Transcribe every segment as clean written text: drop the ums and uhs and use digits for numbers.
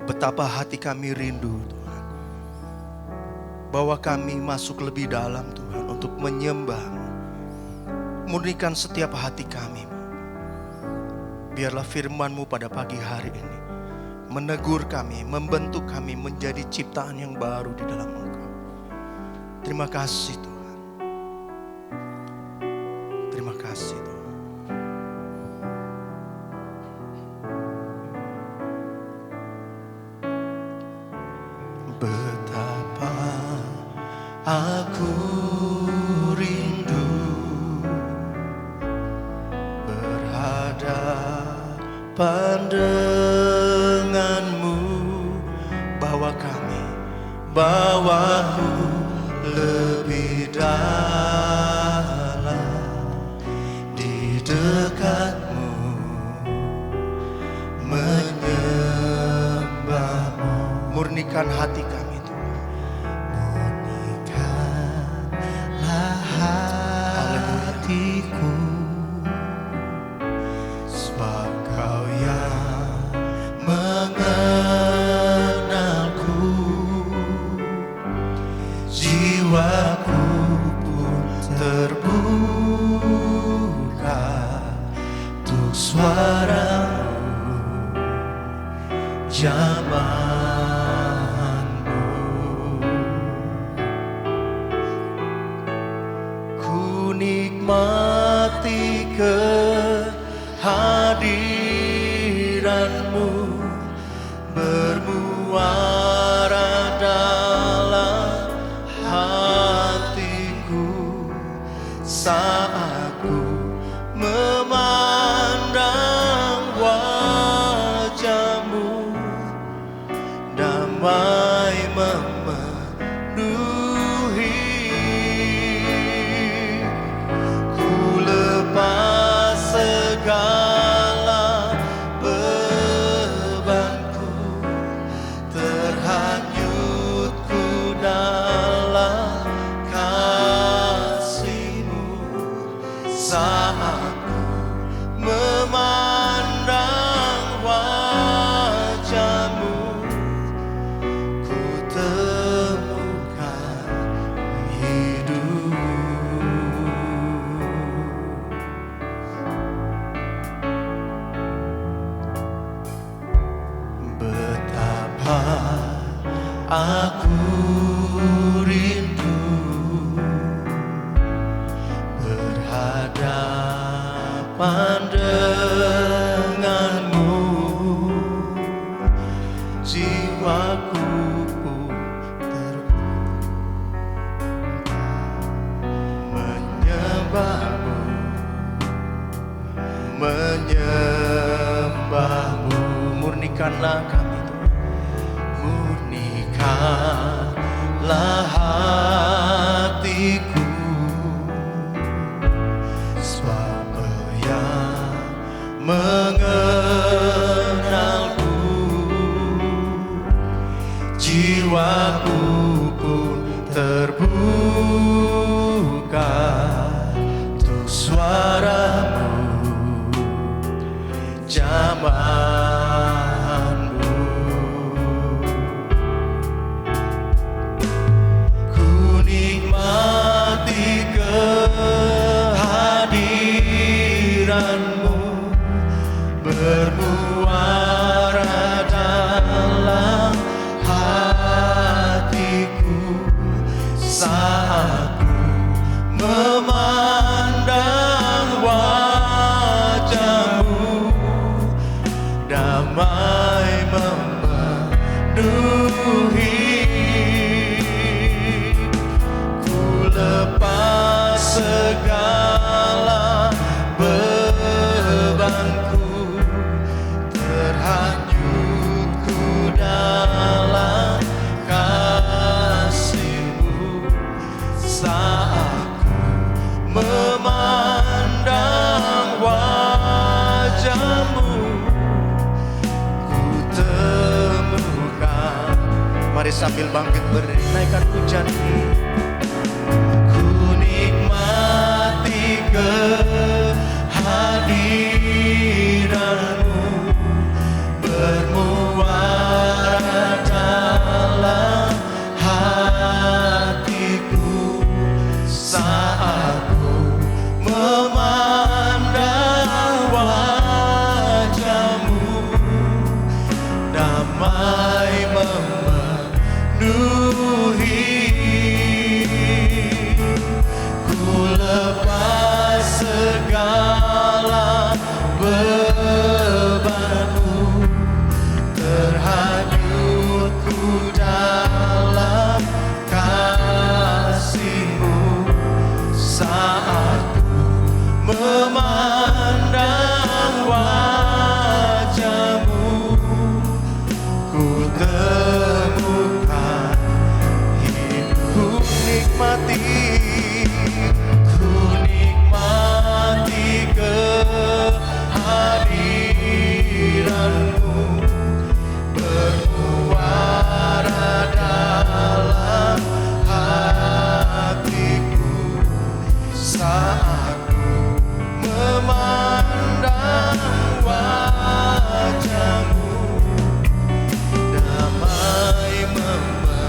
Betapa hati kami rindu Tuhan, bahwa kami masuk lebih dalam Tuhan untuk menyembah. Murnikan setiap hati kami. Biarlah firman-Mu pada pagi hari ini menegur kami, membentuk kami menjadi ciptaan yang baru di dalam Engkau. Terima kasih Tuhan. Terima kasih Tuhan. Betapa aku rindu berhadapan denganmu, bawaku lebih dalam di dekatmu, menyembahmu. Murnikan hati kami Tuhan. Murnikanlah hatiku, sebab Kau yang mengenalku. Jiwaku pun terbuka untuk suara-Mu, jamahan-Mu. Ku nikmati kehadiran-Mu bermuara dalam hatiku saat ku memandang wajah-Mu. Damai memenuhi, ku lepas segala bebanku, terhanyut ku dalam kasih-Mu. Saat ku memandang wajah-Mu, ku temukan hidup. Betapa aku rindu berhadapan denganmu. Jiwaku pun terbuka menyembah-Mu, menyembah-Mu. Murnikanlah kami Tuhan, murnikanlah hatiku, sebab Kau yang mengenalku. Jiwaku pun terbuka untuk suara-Mu, jamahan-Mu. Ku nikmati kehadiran-Mu bermuara dalam hatiku saat ku memandang wajah-Mu. Damai memenuhi, ku lepas segala bebanku, terhanyut ku dalam kasih-Mu. Saat ku memandang wajah-Mu, ku temukan. Mari sambil bangkit berdiri, naikkan pujian ini. Ku nikmati kehadiran-Mu bermuara segala bebanmu, terhanyutku dalam kasih-Mu. Saat ku memandang wajah-Mu, ku temukan hidup nikmati kehadiran-Mu, bermuara dalam hatiku. Saat ku memandang wajah-Mu, damai memenuhi.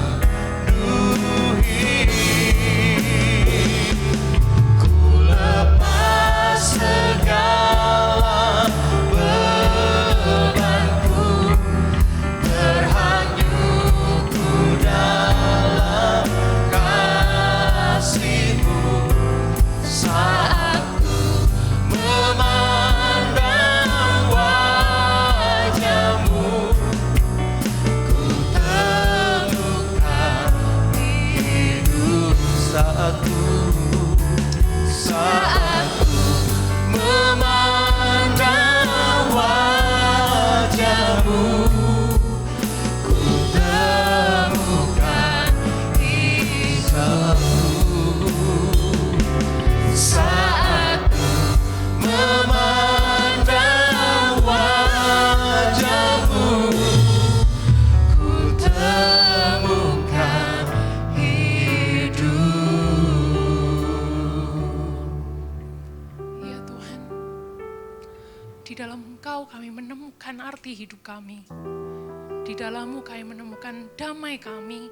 Ku lepas segala bebanku, terhanyutku dalam kasih-Mu. Saat ku memandang wajah-Mu, ku temukan hidup. Saat ku memandang wajah-Mu, ku temukan hidup. Saat ku memandang wajah-Mu, ku temukan hidup. Ya Tuhan, di dalam Engkau kami menemukan arti hidup kami. Di dalam-Mu kami menemukan damai kami.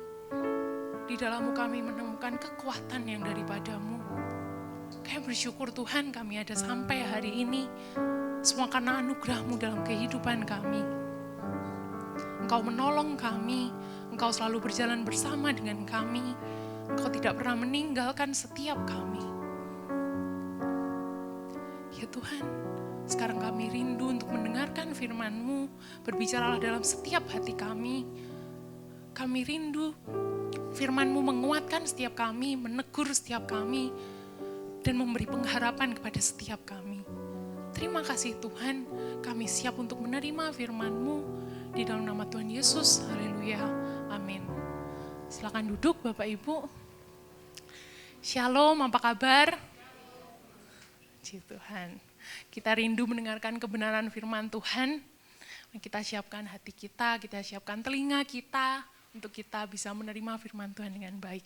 Di dalam-Mu kami menemukan kekuatan yang daripada-Mu. Kami bersyukur Tuhan kami ada sampai hari ini. Semua karena anugerah-Mu dalam kehidupan kami. Engkau menolong kami. Engkau selalu berjalan bersama dengan kami. Engkau tidak pernah meninggalkan setiap kami. Ya Tuhan, sekarang kami rindu untuk mendengarkan firman-Mu. Berbicaralah dalam setiap hati kami. Kami rindu firman-Mu menguatkan setiap kami, menegur setiap kami, dan memberi pengharapan kepada setiap kami. Terima kasih Tuhan, kami siap untuk menerima firman-Mu di dalam nama Tuhan Yesus. Haleluya, amin. Silakan duduk Bapak Ibu. Shalom, apa kabar? Puji Tuhan. Kita rindu mendengarkan kebenaran firman Tuhan. Kita siapkan hati kita siapkan telinga kita untuk kita bisa menerima firman Tuhan dengan baik.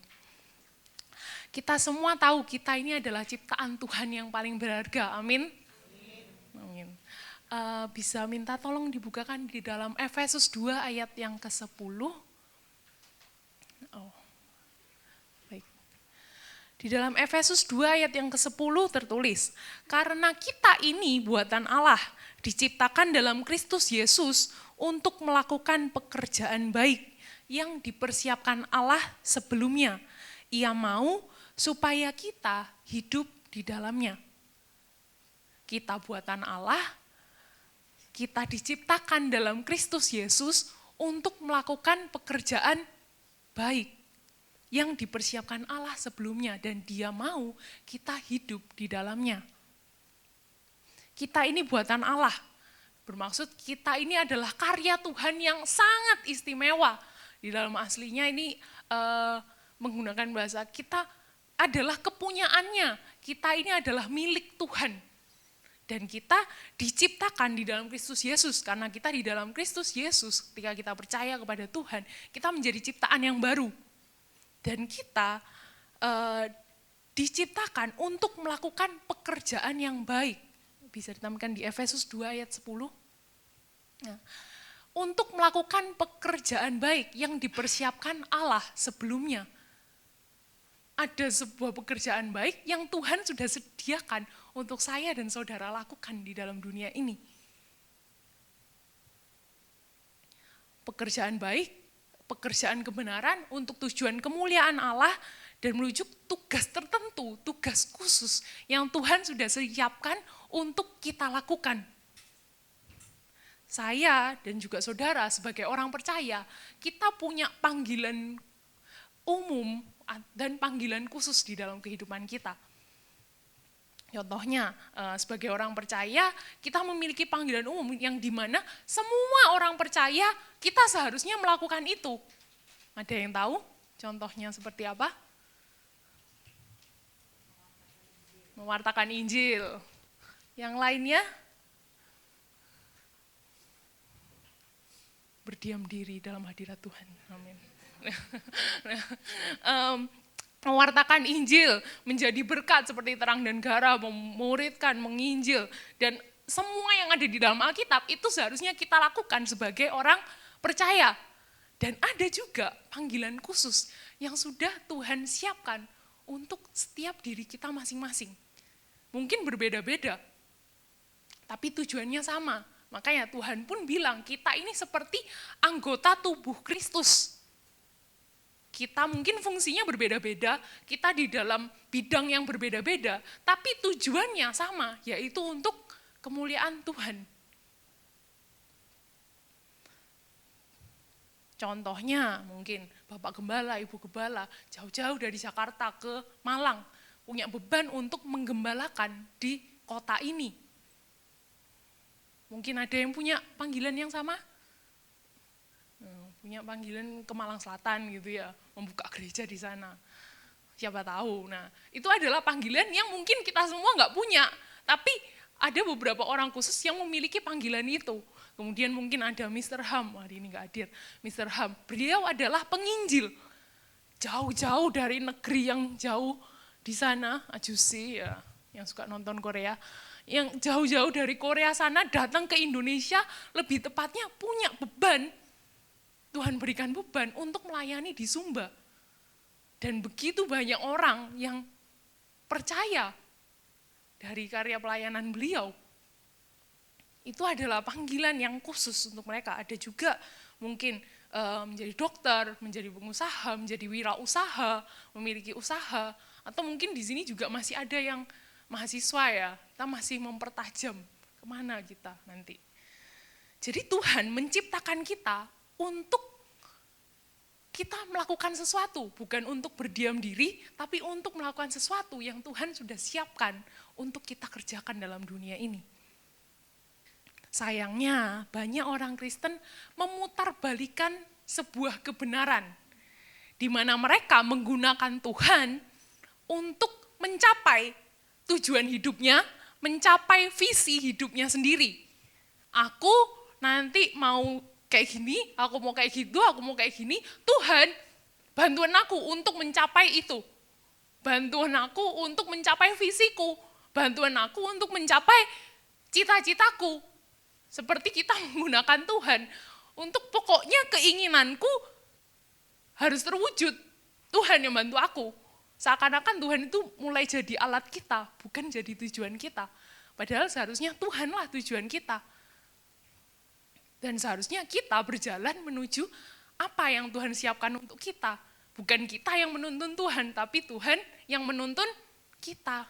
Kita semua tahu kita ini adalah ciptaan Tuhan yang paling berharga. Amin. Amin. Bisa minta tolong dibukakan di dalam Efesus 2 ayat yang ke-10. Baik. Di dalam Efesus 2 ayat yang ke-10 tertulis, karena kita ini buatan Allah, diciptakan dalam Kristus Yesus untuk melakukan pekerjaan baik yang dipersiapkan Allah sebelumnya. Ia mau supaya kita hidup di dalamnya. Kita buatan Allah, kita diciptakan dalam Kristus Yesus untuk melakukan pekerjaan baik yang dipersiapkan Allah sebelumnya, dan Dia mau kita hidup di dalamnya. Kita ini buatan Allah, bermaksud kita ini adalah karya Tuhan yang sangat istimewa. Di dalam aslinya ini menggunakan bahasa kita adalah kepunyaannya, kita ini adalah milik Tuhan. Dan kita diciptakan di dalam Kristus Yesus, karena kita di dalam Kristus Yesus, ketika kita percaya kepada Tuhan, kita menjadi ciptaan yang baru. Dan kita diciptakan untuk melakukan pekerjaan yang baik. Bisa ditampilkan di Efesus 2 ayat 10. Nah, untuk melakukan pekerjaan baik yang dipersiapkan Allah sebelumnya. Ada sebuah pekerjaan baik yang Tuhan sudah sediakan untuk saya dan saudara lakukan di dalam dunia ini. Pekerjaan baik, pekerjaan kebenaran untuk tujuan kemuliaan Allah dan menuju tugas tertentu, tugas khusus yang Tuhan sudah siapkan untuk kita lakukan. Saya dan juga saudara sebagai orang percaya, kita punya panggilan umum dan panggilan khusus di dalam kehidupan kita. Contohnya, sebagai orang percaya, kita memiliki panggilan umum yang dimana semua orang percaya kita seharusnya melakukan itu. Ada yang tahu contohnya seperti apa? Mewartakan Injil. Yang lainnya? Berdiam diri dalam hadirat Tuhan. Amin. Mewartakan Injil, menjadi berkat seperti terang dan garam, memuridkan, menginjil, dan semua yang ada di dalam Alkitab itu seharusnya kita lakukan sebagai orang percaya. Dan ada juga panggilan khusus yang sudah Tuhan siapkan untuk setiap diri kita masing-masing. Mungkin berbeda-beda, tapi tujuannya sama. Makanya Tuhan pun bilang kita ini seperti anggota tubuh Kristus. Kita mungkin fungsinya berbeda-beda, kita di dalam bidang yang berbeda-beda, tapi tujuannya sama, yaitu untuk kemuliaan Tuhan. Contohnya mungkin Bapak Gembala, Ibu Gembala, jauh-jauh dari Jakarta ke Malang, punya beban untuk menggembalakan di kota ini. Mungkin ada yang punya panggilan yang sama? Punya panggilan ke Malang Selatan gitu ya, membuka gereja di sana. Siapa tahu. Nah, itu adalah panggilan yang mungkin kita semua nggak punya, tapi ada beberapa orang khusus yang memiliki panggilan itu. Kemudian mungkin ada Mr. Ham, hari ini nggak hadir. Mr. Ham, beliau adalah penginjil. Jauh-jauh dari negeri yang jauh di sana, Ajusi ya, yang suka nonton Korea. Yang jauh-jauh dari Korea sana datang ke Indonesia, lebih tepatnya punya beban. Tuhan berikan beban untuk melayani di Sumba. Dan begitu banyak orang yang percaya dari karya pelayanan beliau. Itu adalah panggilan yang khusus untuk mereka. Ada juga mungkin menjadi dokter, menjadi pengusaha, menjadi wirausaha, memiliki usaha. Atau mungkin di sini juga masih ada yang mahasiswa ya, kita masih mempertajam kemana kita nanti. Jadi Tuhan menciptakan kita untuk kita melakukan sesuatu, bukan untuk berdiam diri, tapi untuk melakukan sesuatu yang Tuhan sudah siapkan untuk kita kerjakan dalam dunia ini. Sayangnya banyak orang Kristen memutarbalikan sebuah kebenaran, di mana mereka menggunakan Tuhan untuk mencapai tujuan hidupnya, mencapai visi hidupnya sendiri. Aku nanti mau kayak gini, aku mau kayak gitu, aku mau kayak gini. Tuhan, bantuan aku untuk mencapai itu. Bantuan aku untuk mencapai visiku. Bantuan aku untuk mencapai cita-citaku. Seperti kita menggunakan Tuhan untuk pokoknya keinginanku harus terwujud. Tuhan yang bantu aku. Seakan-akan Tuhan itu mulai jadi alat kita, bukan jadi tujuan kita. Padahal seharusnya Tuhanlah tujuan kita. Dan seharusnya kita berjalan menuju apa yang Tuhan siapkan untuk kita. Bukan kita yang menuntun Tuhan, tapi Tuhan yang menuntun kita.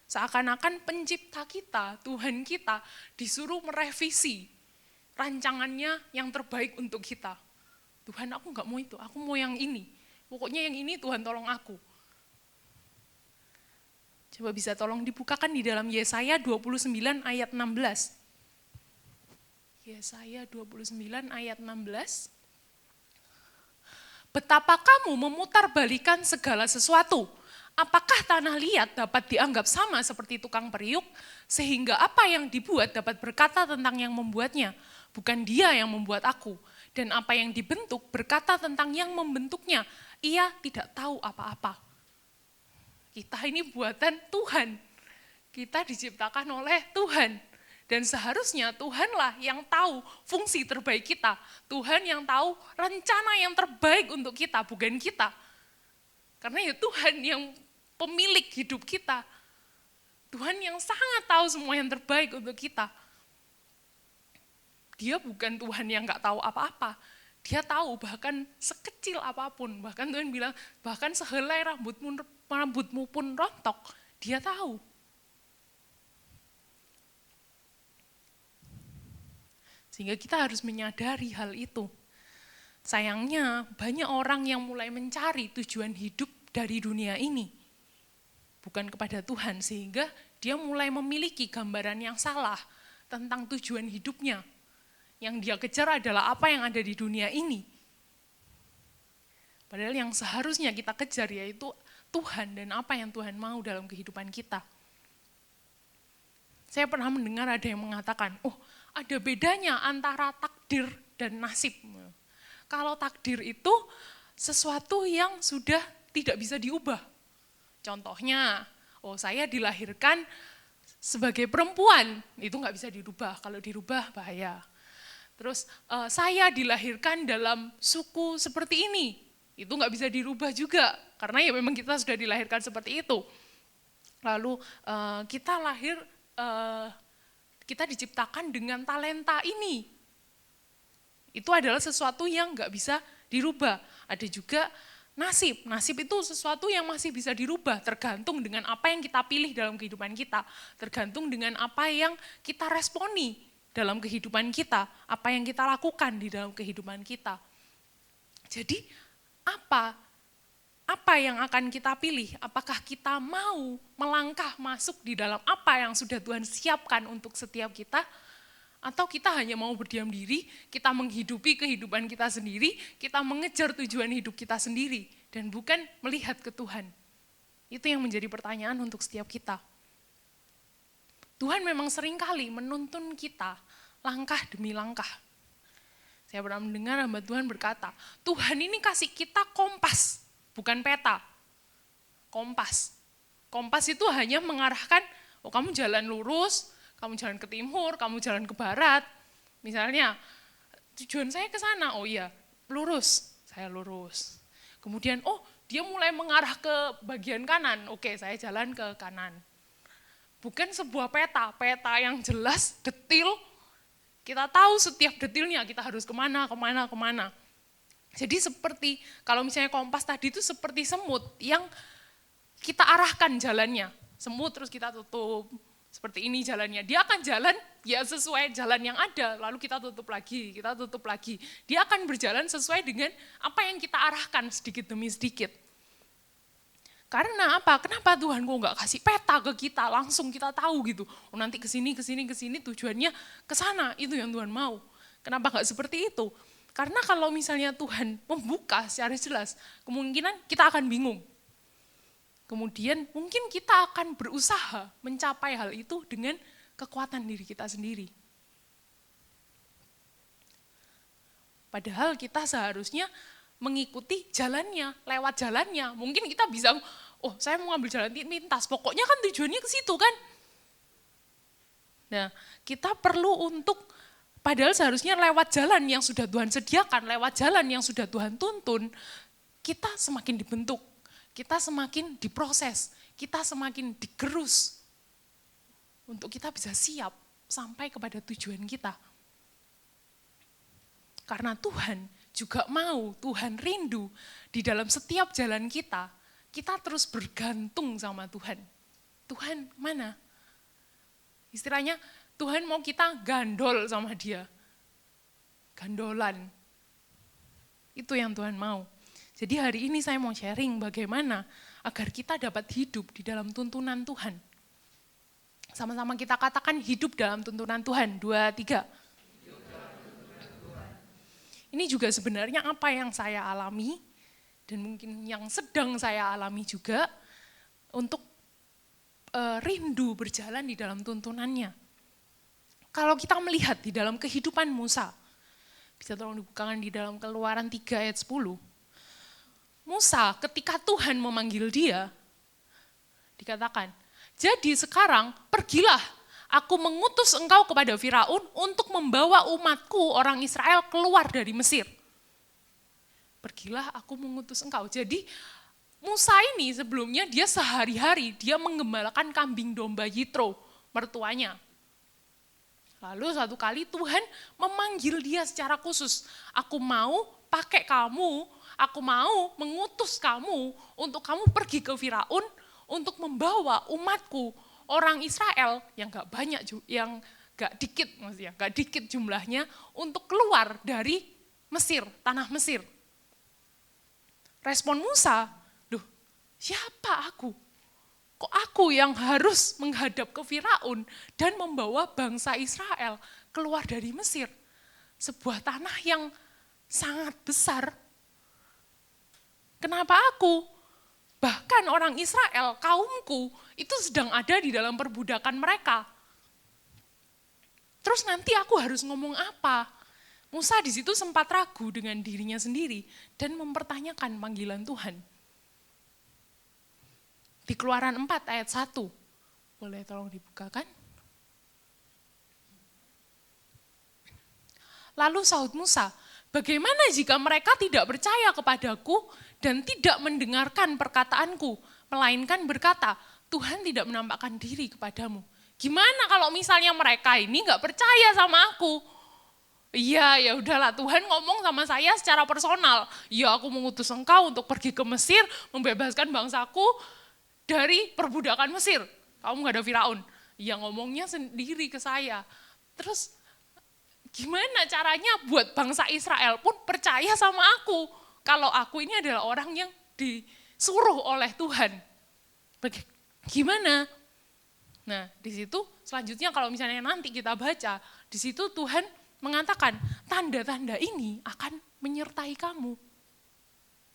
Seakan-akan pencipta kita, Tuhan kita, disuruh merevisi rancangannya yang terbaik untuk kita. Tuhan, aku nggak mau itu, aku mau yang ini. Pokoknya yang ini Tuhan tolong aku. Coba bisa tolong dibukakan di dalam Yesaya 29 ayat 16. Yesaya 29 ayat 16. Betapa kamu memutarbalikan segala sesuatu. Apakah tanah liat dapat dianggap sama seperti tukang periuk, sehingga apa yang dibuat dapat berkata tentang yang membuatnya, bukan dia yang membuat aku. Dan apa yang dibentuk berkata tentang yang membentuknya, ia tidak tahu apa-apa. Kita ini buatan Tuhan, kita diciptakan oleh Tuhan. Dan seharusnya Tuhanlah yang tahu fungsi terbaik kita. Tuhan yang tahu rencana yang terbaik untuk kita, bukan kita. Karena ya Tuhan yang pemilik hidup kita. Tuhan yang sangat tahu semua yang terbaik untuk kita. Dia bukan Tuhan yang gak tahu apa-apa. Dia tahu bahkan sekecil apapun, bahkan Tuhan bilang, bahkan sehelai rambutmu pun rontok, dia tahu. Sehingga kita harus menyadari hal itu. Sayangnya banyak orang yang mulai mencari tujuan hidup dari dunia ini, bukan kepada Tuhan, sehingga dia mulai memiliki gambaran yang salah tentang tujuan hidupnya. Yang dia kejar adalah apa yang ada di dunia ini. Padahal yang seharusnya kita kejar yaitu Tuhan dan apa yang Tuhan mau dalam kehidupan kita. Saya pernah mendengar ada yang mengatakan, ada bedanya antara takdir dan nasib. Kalau takdir itu sesuatu yang sudah tidak bisa diubah. Contohnya, saya dilahirkan sebagai perempuan, itu nggak bisa dirubah. Kalau dirubah bahaya. Terus saya dilahirkan dalam suku seperti ini, itu nggak bisa dirubah juga, karena ya memang kita sudah dilahirkan seperti itu. Lalu kita lahir, kita diciptakan dengan talenta ini, itu adalah sesuatu yang nggak bisa dirubah. Ada juga nasib itu sesuatu yang masih bisa dirubah, tergantung dengan apa yang kita pilih dalam kehidupan kita, tergantung dengan apa yang kita responi dalam kehidupan kita, apa yang kita lakukan di dalam kehidupan kita. Jadi apa yang akan kita pilih? Apakah kita mau melangkah masuk di dalam apa yang sudah Tuhan siapkan untuk setiap kita? Atau kita hanya mau berdiam diri, kita menghidupi kehidupan kita sendiri, kita mengejar tujuan hidup kita sendiri, dan bukan melihat ke Tuhan. Itu yang menjadi pertanyaan untuk setiap kita. Tuhan memang seringkali menuntun kita langkah demi langkah. Saya pernah mendengar hamba Tuhan berkata, Tuhan ini kasih kita kompas, bukan peta. Kompas. Kompas itu hanya mengarahkan, kamu jalan lurus, kamu jalan ke timur, kamu jalan ke barat. Misalnya, tujuan saya ke sana, lurus, saya lurus. Kemudian, dia mulai mengarah ke bagian kanan, oke saya jalan ke kanan. Bukan sebuah peta yang jelas, detil, kita tahu setiap detilnya kita harus kemana. Jadi seperti, kalau misalnya kompas tadi itu seperti semut yang kita arahkan jalannya. Semut terus kita tutup, seperti ini jalannya. Dia akan jalan ya sesuai jalan yang ada, lalu kita tutup lagi. Dia akan berjalan sesuai dengan apa yang kita arahkan sedikit demi sedikit. Karena apa? Kenapa Tuhan kok nggak kasih peta ke kita, langsung kita tahu gitu. Nanti kesini tujuannya ke sana, itu yang Tuhan mau. Kenapa nggak seperti itu? Karena kalau misalnya Tuhan membuka secara jelas, kemungkinan kita akan bingung. Kemudian mungkin kita akan berusaha mencapai hal itu dengan kekuatan diri kita sendiri. Padahal kita seharusnya mengikuti jalannya, lewat jalannya. Mungkin kita bisa, saya mau ngambil jalan pintas, pokoknya kan tujuannya ke situ kan. Nah, kita perlu untuk, padahal seharusnya lewat jalan yang sudah Tuhan sediakan, lewat jalan yang sudah Tuhan tuntun, kita semakin dibentuk, kita semakin diproses, kita semakin digerus, untuk kita bisa siap sampai kepada tujuan kita. Karena Tuhan juga mau, Tuhan rindu di dalam setiap jalan kita terus bergantung sama Tuhan. Tuhan mana? Istilahnya Tuhan mau kita gandol sama dia. Gandolan. Itu yang Tuhan mau. Jadi hari ini saya mau sharing bagaimana agar kita dapat hidup di dalam tuntunan Tuhan. Sama-sama kita katakan hidup dalam tuntunan Tuhan. 2, 3. Ini juga sebenarnya apa yang saya alami, dan mungkin yang sedang saya alami juga, untuk rindu berjalan di dalam tuntunannya. Kalau kita melihat di dalam kehidupan Musa, bisa tolong dibukakan di dalam Keluaran 3 ayat 10. Musa ketika Tuhan memanggil dia, dikatakan, jadi sekarang pergilah, aku mengutus engkau kepada Firaun untuk membawa umatku orang Israel keluar dari Mesir. Pergilah, aku mengutus engkau. Jadi Musa ini sebelumnya dia sehari-hari dia menggembalakan kambing domba Yitro, mertuanya. Lalu suatu kali Tuhan memanggil dia secara khusus. Aku mau pakai kamu, aku mau mengutus kamu untuk kamu pergi ke Firaun untuk membawa umatku, orang Israel yang gak banyak, yang gak dikit maksudnya, gak dikit jumlahnya, untuk keluar dari Mesir, tanah Mesir. Respon Musa, loh siapa aku? Kok aku yang harus menghadap ke Firaun dan membawa bangsa Israel keluar dari Mesir? Sebuah tanah yang sangat besar. Kenapa aku? Bahkan orang Israel, kaumku, itu sedang ada di dalam perbudakan mereka. Terus nanti aku harus ngomong apa? Musa di situ sempat ragu dengan dirinya sendiri dan mempertanyakan panggilan Tuhan. Di Keluaran 4 ayat 1. Boleh tolong dibukakan? Lalu sahut Musa, bagaimana jika mereka tidak percaya kepadaku dan tidak mendengarkan perkataanku, melainkan berkata, Tuhan tidak menampakkan diri kepadamu. Gimana kalau misalnya mereka ini nggak percaya sama aku? Iya, ya udahlah, Tuhan ngomong sama saya secara personal. Ya, aku mengutus engkau untuk pergi ke Mesir, membebaskan bangsaku dari perbudakan Mesir. Kamu nggak ada Firaun. Ya ngomongnya sendiri ke saya. Terus gimana caranya buat bangsa Israel pun percaya sama aku. Kalau aku ini adalah orang yang disuruh oleh Tuhan. Gimana? Nah, di situ selanjutnya kalau misalnya nanti kita baca, di situ Tuhan mengatakan, tanda-tanda ini akan menyertai kamu.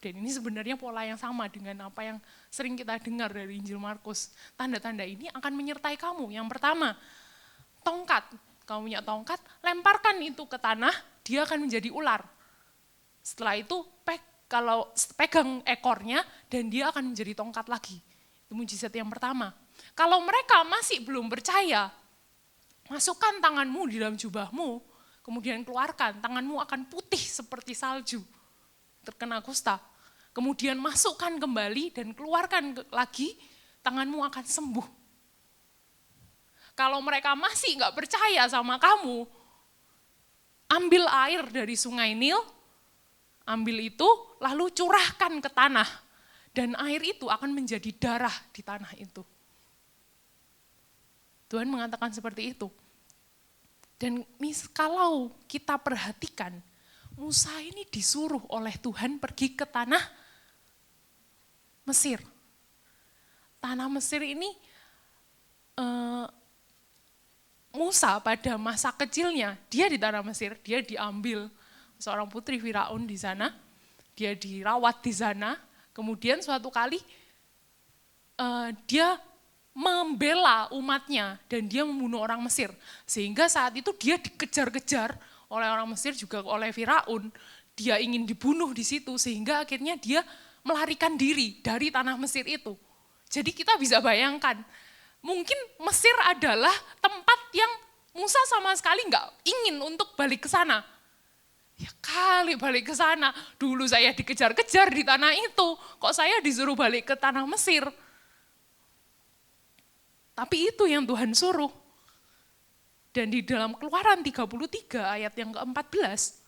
Dan ini sebenarnya pola yang sama dengan apa yang sering kita dengar dari Injil Markus. Tanda-tanda ini akan menyertai kamu. Yang pertama, tongkat. Kamu punya tongkat, lemparkan itu ke tanah, dia akan menjadi ular. Setelah itu, kalau pegang ekornya, dan dia akan menjadi tongkat lagi. Itu mujizat yang pertama. Kalau mereka masih belum percaya, masukkan tanganmu di dalam jubahmu, kemudian keluarkan, tanganmu akan putih seperti salju, terkena kusta. Kemudian masukkan kembali dan keluarkan lagi, tanganmu akan sembuh. Kalau mereka masih nggak percaya sama kamu, ambil air dari sungai Nil, ambil itu, lalu curahkan ke tanah, dan air itu akan menjadi darah di tanah itu. Tuhan mengatakan seperti itu. Dan kalau kita perhatikan, Musa ini disuruh oleh Tuhan pergi ke tanah Mesir. Tanah Mesir ini, Musa pada masa kecilnya, dia di tanah Mesir, dia diambil seorang putri Firaun di sana, dia dirawat di sana, kemudian suatu kali dia membela umatnya dan dia membunuh orang Mesir. Sehingga saat itu dia dikejar-kejar oleh orang Mesir juga oleh Firaun. Dia ingin dibunuh di situ sehingga akhirnya dia melarikan diri dari tanah Mesir itu. Jadi kita bisa bayangkan, mungkin Mesir adalah tempat yang Musa sama sekali nggak ingin untuk balik ke sana. Ya kali balik ke sana, dulu saya dikejar-kejar di tanah itu, kok saya disuruh balik ke tanah Mesir. Tapi itu yang Tuhan suruh. Dan di dalam Keluaran 33 ayat yang ke-14,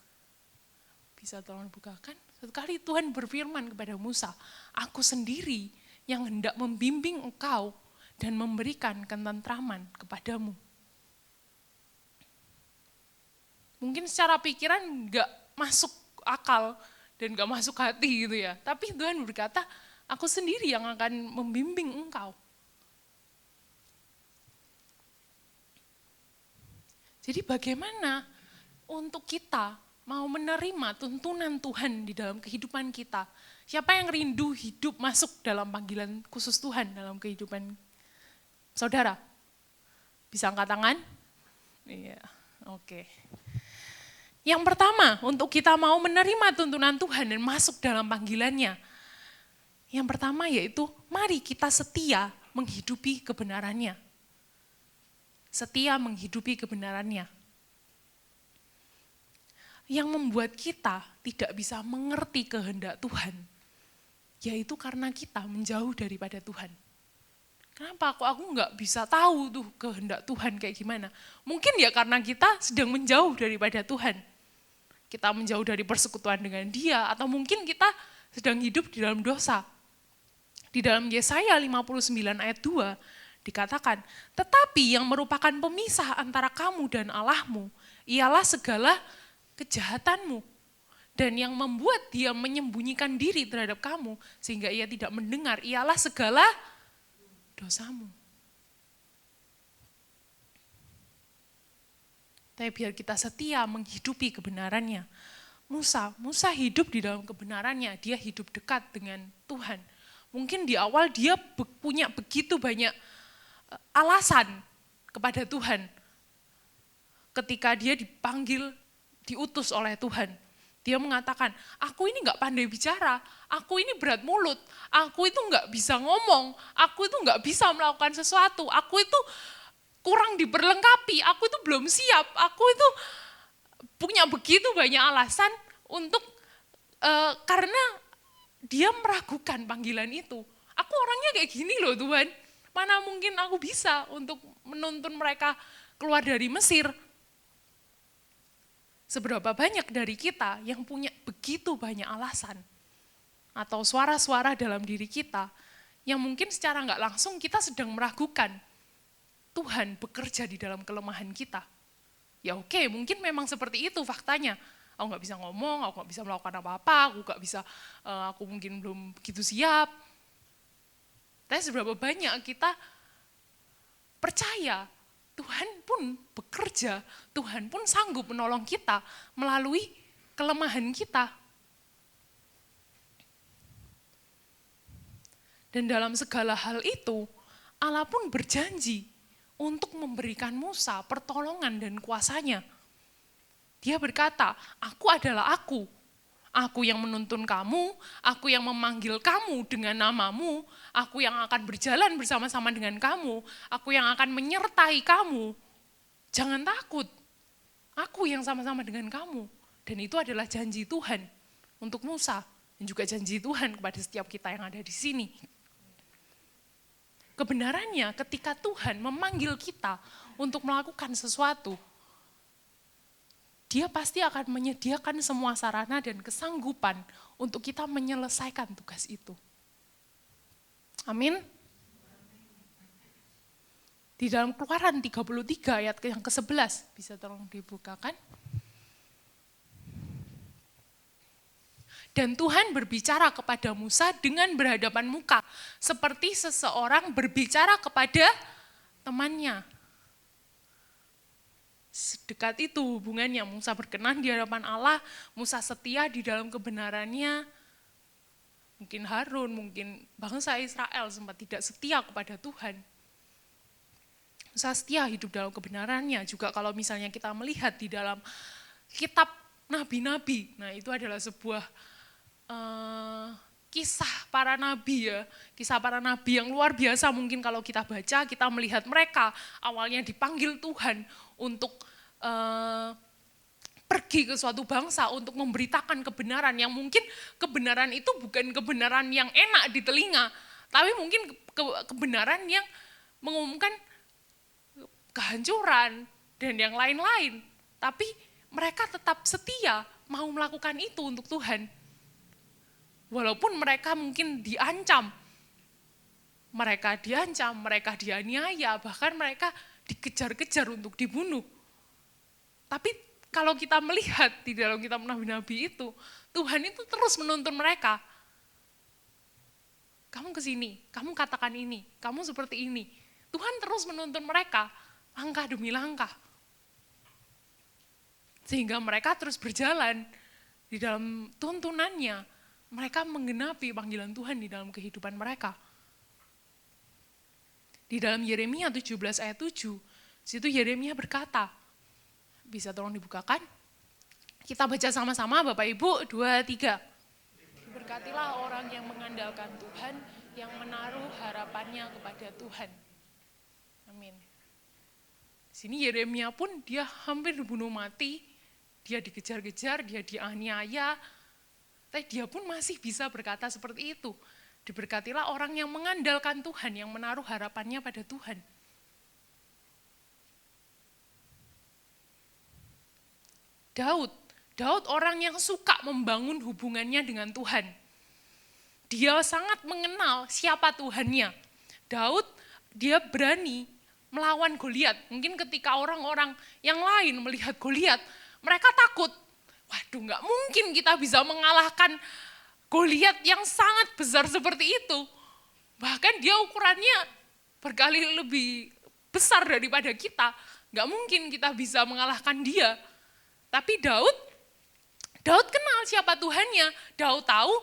bisa tolong bukakan, satu kali Tuhan berfirman kepada Musa, aku sendiri yang hendak membimbing engkau dan memberikan ketentraman kepadamu. Mungkin secara pikiran nggak masuk akal dan nggak masuk hati gitu ya. Tapi Tuhan berkata, aku sendiri yang akan membimbing engkau. Jadi bagaimana untuk kita mau menerima tuntunan Tuhan di dalam kehidupan kita? Siapa yang rindu hidup masuk dalam panggilan khusus Tuhan dalam kehidupan saudara? Bisa angkat tangan? Iya, oke. Yang pertama, untuk kita mau menerima tuntunan Tuhan dan masuk dalam panggilannya. Yang pertama yaitu, mari kita setia menghidupi kebenarannya. Setia menghidupi kebenarannya. Yang membuat kita tidak bisa mengerti kehendak Tuhan, yaitu karena kita menjauh daripada Tuhan. Kenapa kok aku nggak bisa tahu tuh kehendak Tuhan kayak gimana? Mungkin ya karena kita sedang menjauh daripada Tuhan. Kita menjauh dari persekutuan dengan Dia, atau mungkin kita sedang hidup di dalam dosa. Di dalam Yesaya 59 ayat 2 dikatakan, tetapi yang merupakan pemisah antara kamu dan Allahmu, ialah segala kejahatanmu. Dan yang membuat dia menyembunyikan diri terhadap kamu, sehingga ia tidak mendengar, ialah segala dosamu. Tapi biar kita setia menghidupi kebenarannya. Musa hidup di dalam kebenarannya, dia hidup dekat dengan Tuhan. Mungkin di awal dia punya begitu banyak alasan kepada Tuhan. Ketika dia dipanggil, diutus oleh Tuhan. Dia mengatakan, aku ini gak pandai bicara, aku ini berat mulut, aku itu gak bisa ngomong, aku itu gak bisa melakukan sesuatu, aku itu kurang diperlengkapi, aku itu belum siap, aku itu punya begitu banyak alasan untuk, karena dia meragukan panggilan itu. Aku orangnya kayak gini loh Tuhan, mana mungkin aku bisa untuk menuntun mereka keluar dari Mesir. Seberapa banyak dari kita yang punya begitu banyak alasan atau suara-suara dalam diri kita yang mungkin secara nggak langsung kita sedang meragukan Tuhan bekerja di dalam kelemahan kita. Ya oke, mungkin memang seperti itu faktanya. Aku nggak bisa ngomong, aku nggak bisa melakukan apa-apa, aku nggak bisa, aku mungkin belum begitu siap. Tapi seberapa banyak kita percaya Tuhan pun bekerja, Tuhan pun sanggup menolong kita melalui kelemahan kita. Dan dalam segala hal itu, Allah pun berjanji untuk memberikan Musa pertolongan dan kuasanya. Dia berkata, aku adalah aku yang menuntun kamu, aku yang memanggil kamu dengan namamu, aku yang akan berjalan bersama-sama dengan kamu, aku yang akan menyertai kamu. Jangan takut, aku yang sama-sama dengan kamu. Dan itu adalah janji Tuhan untuk Musa, dan juga janji Tuhan kepada setiap kita yang ada di sini. Kebenarannya ketika Tuhan memanggil kita untuk melakukan sesuatu, Dia pasti akan menyediakan semua sarana dan kesanggupan untuk kita menyelesaikan tugas itu. Amin. Di dalam Keluaran 33 ayat yang ke-11, bisa tolong dibukakan. Dan Tuhan berbicara kepada Musa dengan berhadapan muka, seperti seseorang berbicara kepada temannya. Sedekat itu hubungannya, Musa berkenan di hadapan Allah, Musa setia di dalam kebenarannya. Mungkin Harun, mungkin bangsa Israel sempat tidak setia kepada Tuhan. Musa setia hidup dalam kebenarannya. Juga kalau misalnya kita melihat di dalam kitab nabi-nabi, nah itu adalah sebuah kisah para nabi ya, kisah para nabi yang luar biasa. Mungkin kalau kita baca, kita melihat mereka awalnya dipanggil Tuhan untuk pergi ke suatu bangsa untuk memberitakan kebenaran yang mungkin kebenaran itu bukan kebenaran yang enak di telinga, tapi mungkin kebenaran yang mengumumkan kehancuran dan yang lain-lain. Tapi mereka tetap setia mau melakukan itu untuk Tuhan. Walaupun mereka mungkin diancam, mereka dianiaya, bahkan mereka dikejar-kejar untuk dibunuh. Tapi kalau kita melihat di dalam kitab nabi-nabi itu, Tuhan itu terus menuntun mereka. Kamu kesini, kamu katakan ini, kamu seperti ini. Tuhan terus menuntun mereka, langkah demi langkah. Sehingga mereka terus berjalan di dalam tuntunannya. Mereka menggenapi panggilan Tuhan di dalam kehidupan mereka. Di dalam Yeremia 17 ayat 7, situ Yeremia berkata, bisa tolong dibukakan? Kita baca sama-sama Bapak Ibu, 2, 3. Berkatilah orang yang mengandalkan Tuhan, yang menaruh harapannya kepada Tuhan. Amin. Di sini Yeremia pun dia hampir dibunuh mati, dia dikejar-kejar, dia dianiaya, tapi dia pun masih bisa berkata seperti itu. Diberkatilah orang yang mengandalkan Tuhan, yang menaruh harapannya pada Tuhan. Daud orang yang suka membangun hubungannya dengan Tuhan. Dia sangat mengenal siapa Tuhannya. Daud, dia berani melawan Goliat. Mungkin ketika orang-orang yang lain melihat Goliat, mereka takut. Waduh, nggak mungkin kita bisa mengalahkan Goliat yang sangat besar seperti itu. Bahkan dia ukurannya berkali lebih besar daripada kita. Nggak mungkin kita bisa mengalahkan dia. Tapi Daud kenal siapa Tuhannya. Daud tahu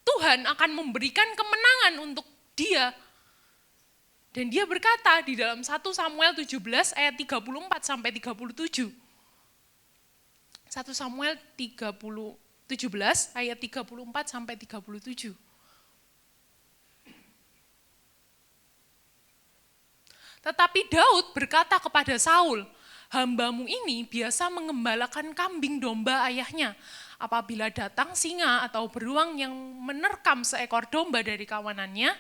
Tuhan akan memberikan kemenangan untuk dia. Dan dia berkata di dalam 1 Samuel 17 ayat 34 sampai 37. 1 Samuel 17 ayat 34 sampai 37. Tetapi Daud berkata kepada Saul, "Hambamu ini biasa mengembalakan kambing domba ayahnya. Apabila datang singa atau beruang yang menerkam seekor domba dari kawanannya,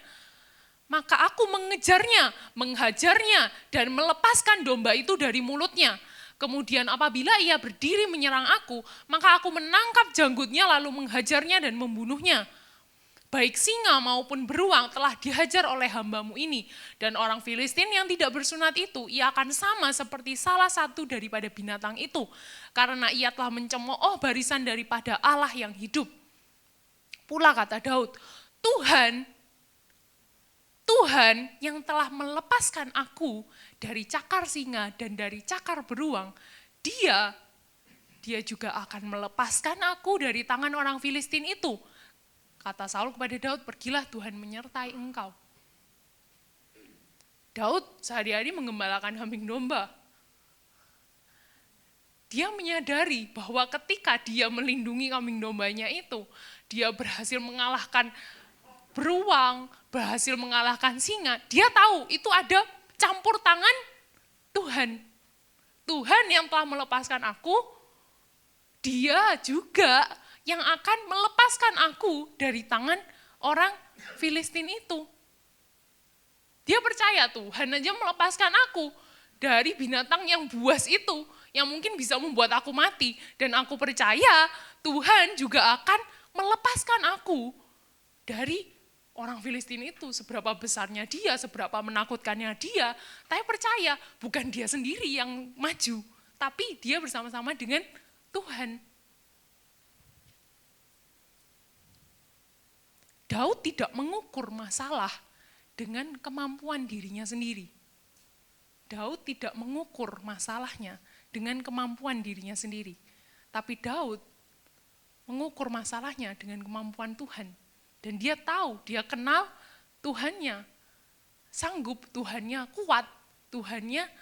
maka aku mengejarnya, menghajarnya, dan melepaskan domba itu dari mulutnya. Kemudian apabila ia berdiri menyerang aku, maka aku menangkap janggutnya lalu menghajarnya dan membunuhnya. Baik singa maupun beruang telah dihajar oleh hambamu ini, dan orang Filistin yang tidak bersunat itu, ia akan sama seperti salah satu daripada binatang itu, karena ia telah mencemooh barisan daripada Allah yang hidup." Pula kata Daud, Tuhan yang telah melepaskan aku dari cakar singa dan dari cakar beruang, dia juga akan melepaskan aku dari tangan orang Filistin itu. Kata Saul kepada Daud, "Pergilah, Tuhan menyertai engkau." Daud sehari-hari menggembalakan kambing domba. Dia menyadari bahwa ketika dia melindungi kambing dombanya itu, dia berhasil mengalahkan beruang, berhasil mengalahkan singa. Dia tahu itu ada campur tangan Tuhan. Tuhan yang telah melepaskan aku, dia juga yang akan melepaskan aku dari tangan orang Filistin itu. Dia percaya Tuhan aja melepaskan aku dari binatang yang buas itu, yang mungkin bisa membuat aku mati. Dan aku percaya Tuhan juga akan melepaskan aku dari orang Filistin itu. Seberapa besarnya dia, seberapa menakutkannya dia, saya percaya bukan dia sendiri yang maju, tapi dia bersama-sama dengan Tuhan. Daud tidak mengukur masalah dengan kemampuan dirinya sendiri. Daud tidak mengukur masalahnya dengan kemampuan dirinya sendiri. Tapi Daud mengukur masalahnya dengan kemampuan Tuhan. Dan dia tahu, dia kenal Tuhannya sanggup, Tuhannya kuat, Tuhannya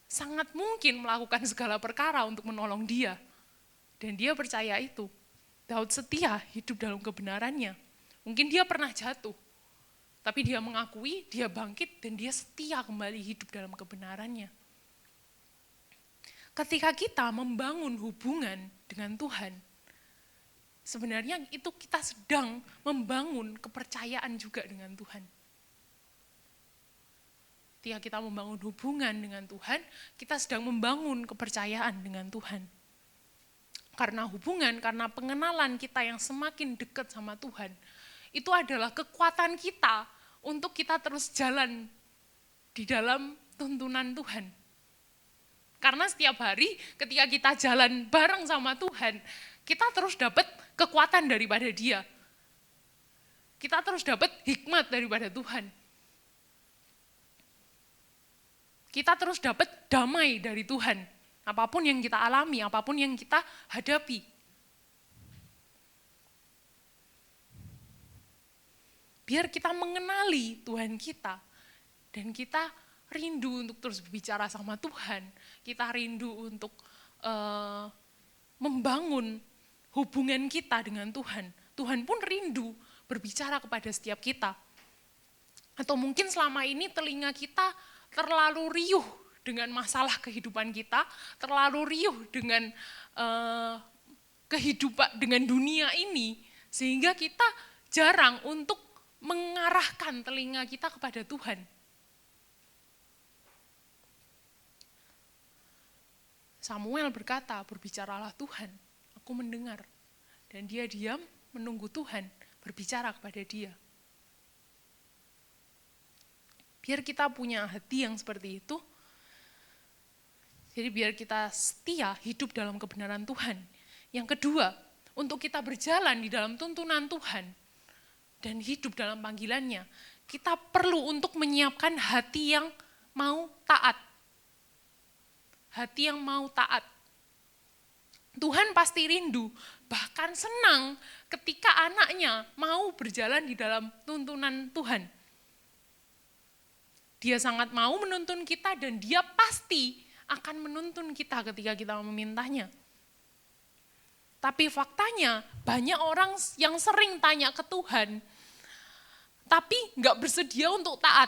sangat mungkin melakukan segala perkara untuk menolong dia. Dan dia percaya itu. Daud setia hidup dalam kebenarannya. Mungkin dia pernah jatuh, tapi dia mengakui, dia bangkit, dan dia setia kembali hidup dalam kebenarannya. Ketika kita membangun hubungan dengan Tuhan, sebenarnya itu kita sedang membangun kepercayaan juga dengan Tuhan. Ketika kita membangun hubungan dengan Tuhan, kita sedang membangun kepercayaan dengan Tuhan. Karena hubungan, karena pengenalan kita yang semakin dekat sama Tuhan, itu adalah kekuatan kita untuk kita terus jalan di dalam tuntunan Tuhan. Karena setiap hari ketika kita jalan bareng sama Tuhan, kita terus dapat kekuatan daripada Dia. Kita terus dapat hikmat daripada Tuhan. Kita terus dapat damai dari Tuhan. Apapun yang kita alami, apapun yang kita hadapi. Biar kita mengenali Tuhan kita, dan kita rindu untuk terus berbicara sama Tuhan, kita rindu untuk membangun hubungan kita dengan Tuhan. Tuhan pun rindu berbicara kepada setiap kita. Atau mungkin selama ini telinga kita terlalu riuh dengan masalah kehidupan kita, terlalu riuh dengan kehidupan, dengan dunia ini, sehingga kita jarang untuk mengarahkan telinga kita kepada Tuhan. Samuel berkata, berbicaralah Tuhan, aku mendengar. Dan dia diam menunggu Tuhan berbicara kepada dia. Biar kita punya hati yang seperti itu, jadi biar kita setia hidup dalam kebenaran Tuhan. Yang kedua, untuk kita berjalan di dalam tuntunan Tuhan dan hidup dalam panggilannya, kita perlu untuk menyiapkan hati yang mau taat. Hati yang mau taat. Tuhan pasti rindu, bahkan senang ketika anaknya mau berjalan di dalam tuntunan Tuhan. Dia sangat mau menuntun kita dan dia pasti akan menuntun kita ketika kita memintanya. Tapi faktanya banyak orang yang sering tanya ke Tuhan, tapi nggak bersedia untuk taat.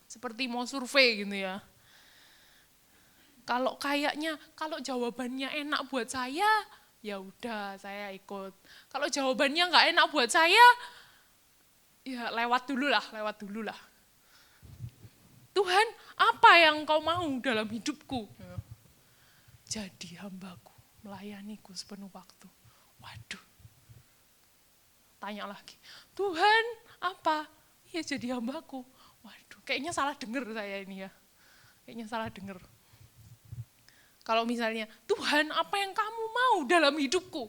Seperti mau survei gitu ya. Kalau jawabannya enak buat saya, ya udah saya ikut. Kalau jawabannya nggak enak buat saya, ya lewat dulu lah. Tuhan, apa yang kau mau dalam hidupku? Jadi hambaku, melayaniku sepenuh waktu. Waduh, tanya lagi, Tuhan apa? Ya jadi hambaku. Waduh, kayaknya salah dengar saya ini ya. Kayaknya salah dengar. Kalau misalnya, Tuhan apa yang kamu mau dalam hidupku?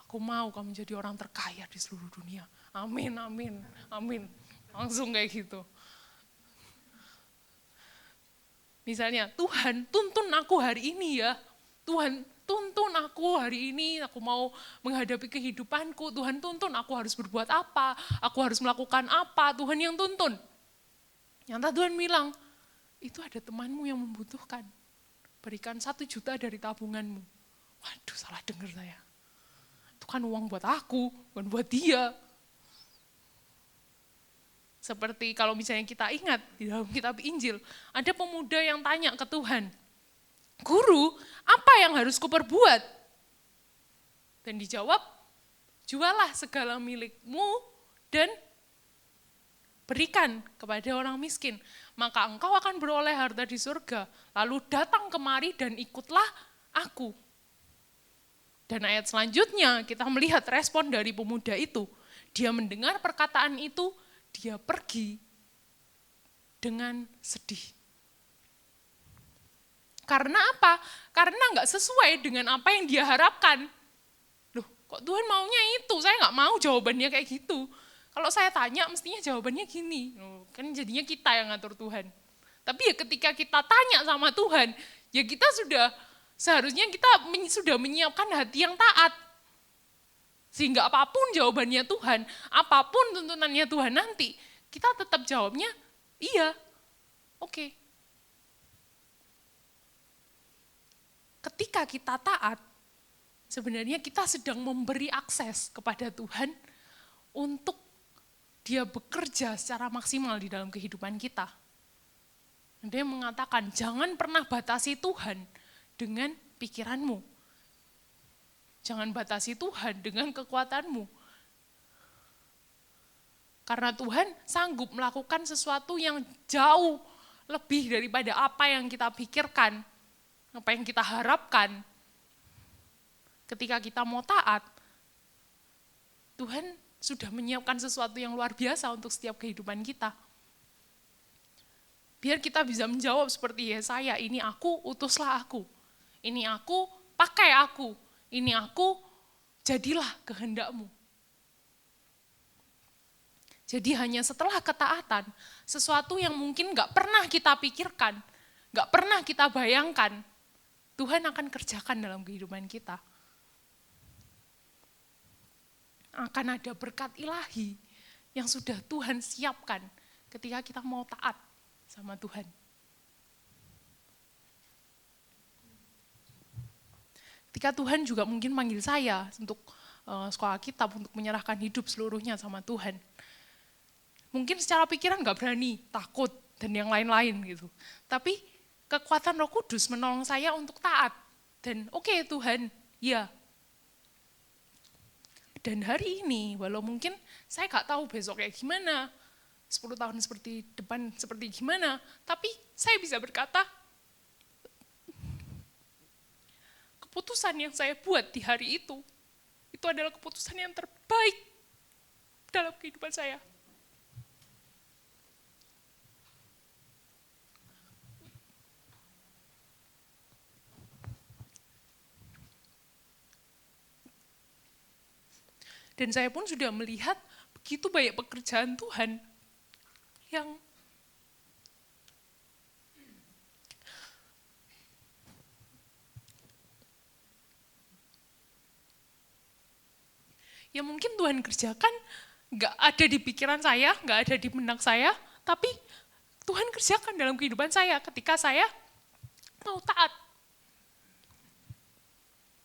Aku mau kamu jadi orang terkaya di seluruh dunia. Amin, amin, amin. Langsung kayak gitu. Misalnya, Tuhan tuntun aku hari ini ya. Tuhan tuntun aku hari ini, aku mau menghadapi kehidupanku. Tuhan tuntun aku harus berbuat apa, aku harus melakukan apa, Tuhan yang tuntun. Nyata Tuhan bilang, itu ada temanmu yang membutuhkan. Berikan 1 juta dari tabunganmu. Waduh, salah dengar saya. Itu kan uang buat aku, bukan buat dia. Seperti kalau misalnya kita ingat di dalam kitab Injil, ada pemuda yang tanya ke Tuhan, Guru, apa yang harus kuperbuat? Dan dijawab, jualah segala milikmu dan berikan kepada orang miskin, maka engkau akan beroleh harta di surga. Lalu datang kemari dan ikutlah aku. Dan ayat selanjutnya kita melihat respon dari pemuda itu. Dia mendengar perkataan itu, dia pergi dengan sedih. Karena apa? Karena nggak sesuai dengan apa yang dia harapkan. Loh, kok Tuhan maunya itu? Saya nggak mau jawabannya kayak gitu. Kalau saya tanya, mestinya jawabannya gini. Kan jadinya kita yang ngatur Tuhan. Tapi ya ketika kita tanya sama Tuhan, ya kita seharusnya kita sudah menyiapkan hati yang taat. Sehingga apapun jawabannya Tuhan, apapun tuntunannya Tuhan nanti, kita tetap jawabnya, iya, oke. Ketika kita taat, sebenarnya kita sedang memberi akses kepada Tuhan untuk Dia bekerja secara maksimal di dalam kehidupan kita. Dia mengatakan, jangan pernah batasi Tuhan dengan pikiranmu. Jangan batasi Tuhan dengan kekuatanmu. Karena Tuhan sanggup melakukan sesuatu yang jauh lebih daripada apa yang kita pikirkan, apa yang kita harapkan. Ketika kita mau taat, Tuhan sudah menyiapkan sesuatu yang luar biasa untuk setiap kehidupan kita. Biar kita bisa menjawab seperti Yesaya, ini aku, utuslah aku. Ini aku, pakai aku. Ini aku, jadilah kehendakmu. Jadi hanya setelah ketaatan, sesuatu yang mungkin gak pernah kita pikirkan, gak pernah kita bayangkan, Tuhan akan kerjakan dalam kehidupan kita. Akan ada berkat ilahi yang sudah Tuhan siapkan ketika kita mau taat sama Tuhan. Ketika Tuhan juga mungkin manggil saya untuk sekolah kitab, untuk menyerahkan hidup seluruhnya sama Tuhan. Mungkin secara pikiran gak berani, takut, dan yang lain-lain gitu. Tapi kekuatan Roh Kudus menolong saya untuk taat. Dan oke, Tuhan, ya. Dan hari ini, walau mungkin saya gak tahu besok kayak gimana, 10 tahun seperti depan seperti gimana, tapi saya bisa berkata, keputusan yang saya buat di hari itu adalah keputusan yang terbaik dalam kehidupan saya. Dan saya pun sudah melihat begitu banyak pekerjaan Tuhan yang mungkin Tuhan kerjakan nggak ada di pikiran saya, nggak ada di benak saya, tapi Tuhan kerjakan dalam kehidupan saya ketika saya mau taat.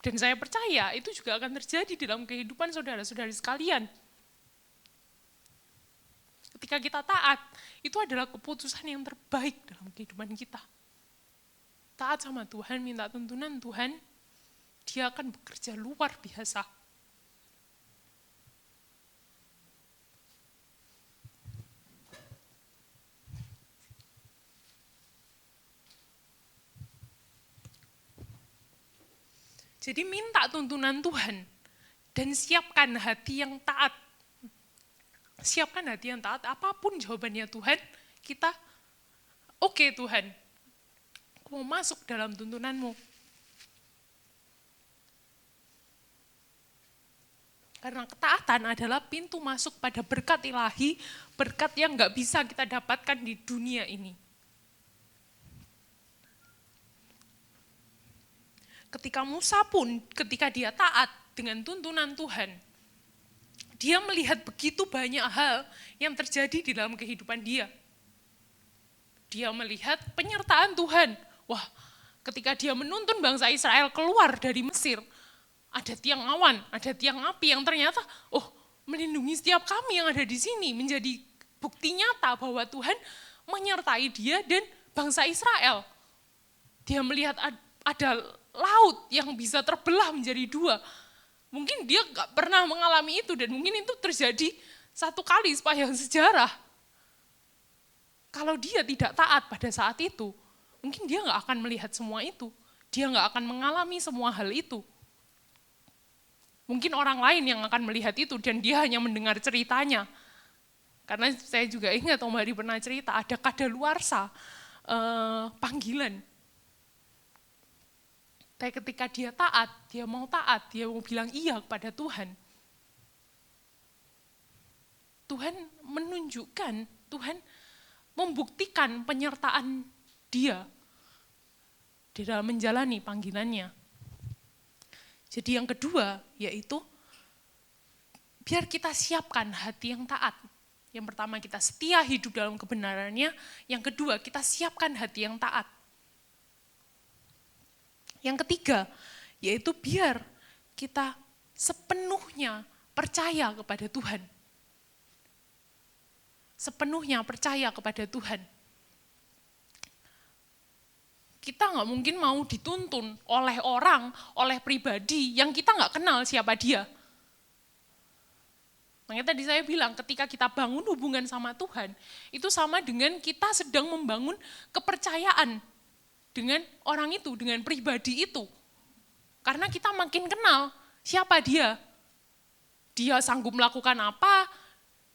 Dan saya percaya itu juga akan terjadi dalam kehidupan saudara-saudari sekalian. Ketika kita taat, itu adalah keputusan yang terbaik dalam kehidupan kita. Taat sama Tuhan, minta tuntunan Tuhan, Dia akan bekerja luar biasa. Jadi minta tuntunan Tuhan dan siapkan hati yang taat. Siapkan hati yang taat, apapun jawabannya Tuhan, kita oke Tuhan, aku mau masuk dalam tuntunanmu. Karena ketaatan adalah pintu masuk pada berkat ilahi, berkat yang gak bisa kita dapatkan di dunia ini. Ketika Musa pun, ketika dia taat dengan tuntunan Tuhan, dia melihat begitu banyak hal yang terjadi di dalam kehidupan dia. Dia melihat penyertaan Tuhan. Wah, ketika dia menuntun bangsa Israel keluar dari Mesir, ada tiang awan, ada tiang api yang ternyata, melindungi setiap kami yang ada di sini, menjadi bukti nyata bahwa Tuhan menyertai dia dan bangsa Israel. Dia melihat ada laut yang bisa terbelah menjadi dua. Mungkin dia gak pernah mengalami itu dan mungkin itu terjadi satu kali sepanjang sejarah. Kalau dia tidak taat pada saat itu, mungkin dia gak akan melihat semua itu. Dia gak akan mengalami semua hal itu. Mungkin orang lain yang akan melihat itu dan dia hanya mendengar ceritanya. Karena saya juga ingat Om Hari pernah cerita, ada kadaluarsa panggilan. Tapi ketika dia taat, dia mau bilang iya kepada Tuhan. Tuhan menunjukkan, Tuhan membuktikan penyertaan dia di dalam menjalani panggilannya. Jadi yang kedua yaitu biar kita siapkan hati yang taat. Yang pertama kita setia hidup dalam kebenarannya, yang kedua kita siapkan hati yang taat. Yang ketiga, yaitu biar kita sepenuhnya percaya kepada Tuhan. Sepenuhnya percaya kepada Tuhan. Kita nggak mungkin mau dituntun oleh orang, oleh pribadi yang kita nggak kenal siapa dia. Makanya tadi saya bilang, ketika kita bangun hubungan sama Tuhan, itu sama dengan kita sedang membangun kepercayaan dengan orang itu, dengan pribadi itu. Karena kita makin kenal siapa dia. Dia sanggup melakukan apa,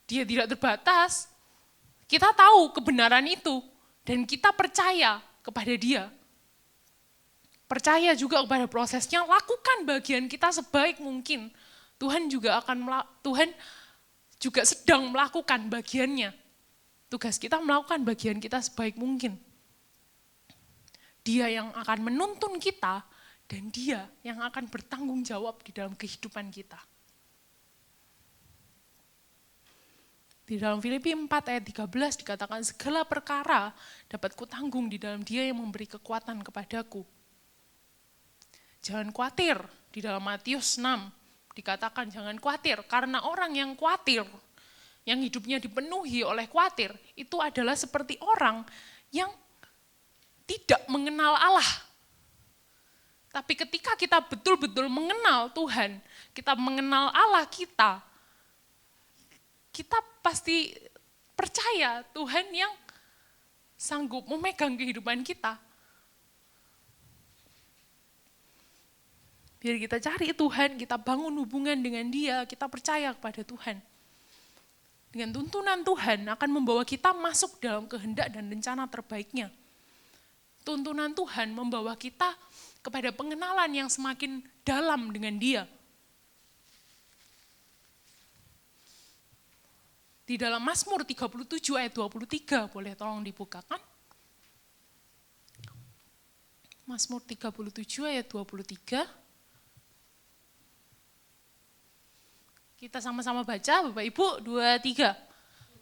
dia tidak terbatas. Kita tahu kebenaran itu, dan kita percaya kepada dia. Percaya juga kepada prosesnya, lakukan bagian kita sebaik mungkin. Tuhan juga sedang melakukan bagiannya. Tugas kita melakukan bagian kita sebaik mungkin. Dia yang akan menuntun kita, dan dia yang akan bertanggung jawab di dalam kehidupan kita. Di dalam Filipi 4 ayat 13 dikatakan, segala perkara dapat kutanggung di dalam dia yang memberi kekuatan kepadaku. Jangan khawatir, di dalam Matius 6 dikatakan jangan khawatir, karena orang yang khawatir, yang hidupnya dipenuhi oleh khawatir, itu adalah seperti orang yang tidak mengenal Allah. Tapi ketika kita betul-betul mengenal Tuhan, kita mengenal Allah kita pasti percaya Tuhan yang sanggup memegang kehidupan kita. Biar kita cari Tuhan, kita bangun hubungan dengan Dia, kita percaya kepada Tuhan. Dengan tuntunan Tuhan akan membawa kita masuk dalam kehendak dan rencana terbaiknya. Tuntunan Tuhan membawa kita kepada pengenalan yang semakin dalam dengan Dia. Di dalam Mazmur 37 ayat 23, boleh tolong dibukakan. Mazmur 37 ayat 23. Kita sama-sama baca, Bapak Ibu, 2, 3.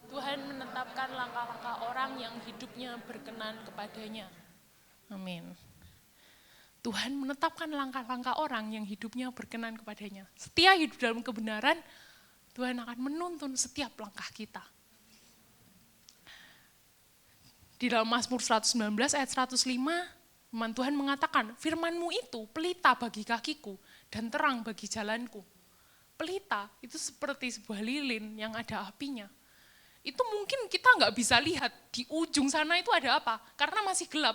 Tuhan menetapkan langkah-langkah orang yang hidupnya berkenan kepadanya. Amin. Tuhan menetapkan langkah-langkah orang yang hidupnya berkenan kepadanya. Setia hidup dalam kebenaran, Tuhan akan menuntun setiap langkah kita. Di dalam Mazmur 119 ayat 105, firman Tuhan mengatakan, firman-Mu itu pelita bagi kakiku dan terang bagi jalanku. Pelita itu seperti sebuah lilin yang ada apinya. Itu mungkin kita nggak bisa lihat di ujung sana itu ada apa, karena masih gelap.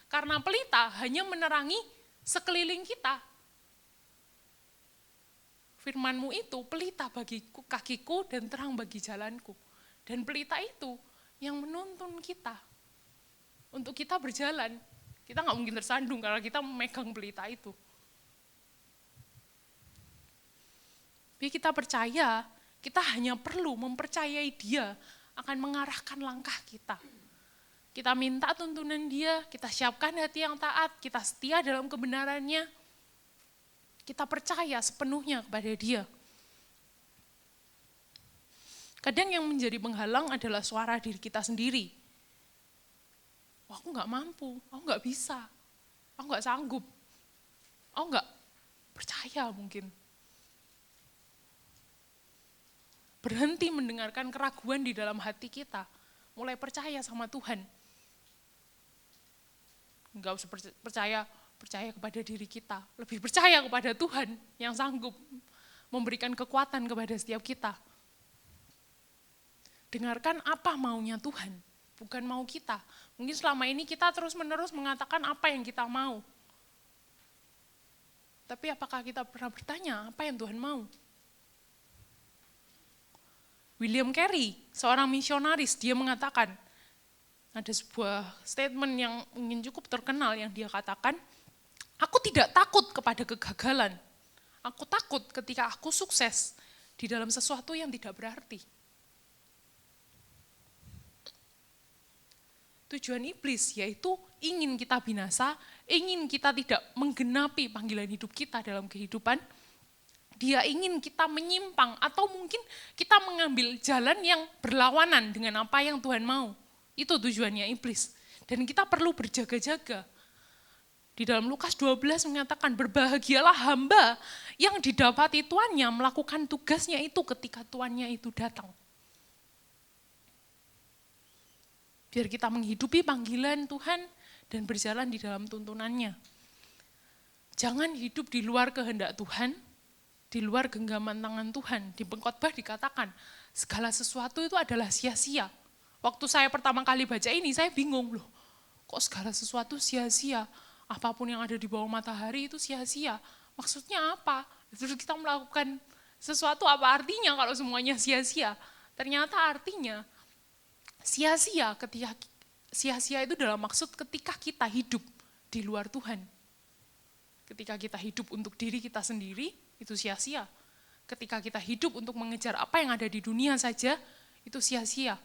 Karena pelita hanya menerangi sekeliling kita. Firman-Mu itu pelita bagi kakiku dan terang bagi jalanku. Dan pelita itu yang menuntun kita untuk kita berjalan. Kita nggak mungkin tersandung karena kita memegang pelita itu. Tapi kita percaya, kita hanya perlu mempercayai Dia akan mengarahkan langkah kita. Kita minta tuntunan Dia, kita siapkan hati yang taat, kita setia dalam kebenarannya, kita percaya sepenuhnya kepada Dia. Kadang yang menjadi penghalang adalah suara diri kita sendiri. Wah, aku nggak mampu, aku nggak bisa, aku nggak sanggup, aku nggak percaya mungkin. Berhenti mendengarkan keraguan di dalam hati kita, mulai percaya sama Tuhan. Enggak usah percaya kepada diri kita, lebih percaya kepada Tuhan yang sanggup memberikan kekuatan kepada setiap kita. Dengarkan apa maunya Tuhan, bukan mau kita. Mungkin selama ini kita terus-menerus mengatakan apa yang kita mau. Tapi apakah kita pernah bertanya apa yang Tuhan mau? William Carey, seorang misionaris, dia mengatakan, ada sebuah statement yang mungkin cukup terkenal yang dia katakan, aku tidak takut kepada kegagalan, aku takut ketika aku sukses di dalam sesuatu yang tidak berarti. Tujuan iblis yaitu ingin kita binasa, ingin kita tidak menggenapi panggilan hidup kita dalam kehidupan. Dia ingin kita menyimpang atau mungkin kita mengambil jalan yang berlawanan dengan apa yang Tuhan mau. Itu tujuannya iblis. Dan kita perlu berjaga-jaga. Di dalam Lukas 12 mengatakan, berbahagialah hamba yang didapati tuannya melakukan tugasnya itu ketika tuannya itu datang. Biar kita menghidupi panggilan Tuhan dan berjalan di dalam tuntunannya. Jangan hidup di luar kehendak Tuhan, di luar genggaman tangan Tuhan. Di pengkhotbah dikatakan, segala sesuatu itu adalah sia-sia. Waktu saya pertama kali baca ini, saya bingung loh. Kok segala sesuatu sia-sia? Apapun yang ada di bawah matahari itu sia-sia. Maksudnya apa? Terus kita melakukan sesuatu, apa artinya kalau semuanya sia-sia? Ternyata artinya sia-sia itu dalam maksud ketika kita hidup di luar Tuhan. Ketika kita hidup untuk diri kita sendiri, itu sia-sia. Ketika kita hidup untuk mengejar apa yang ada di dunia saja, itu sia-sia.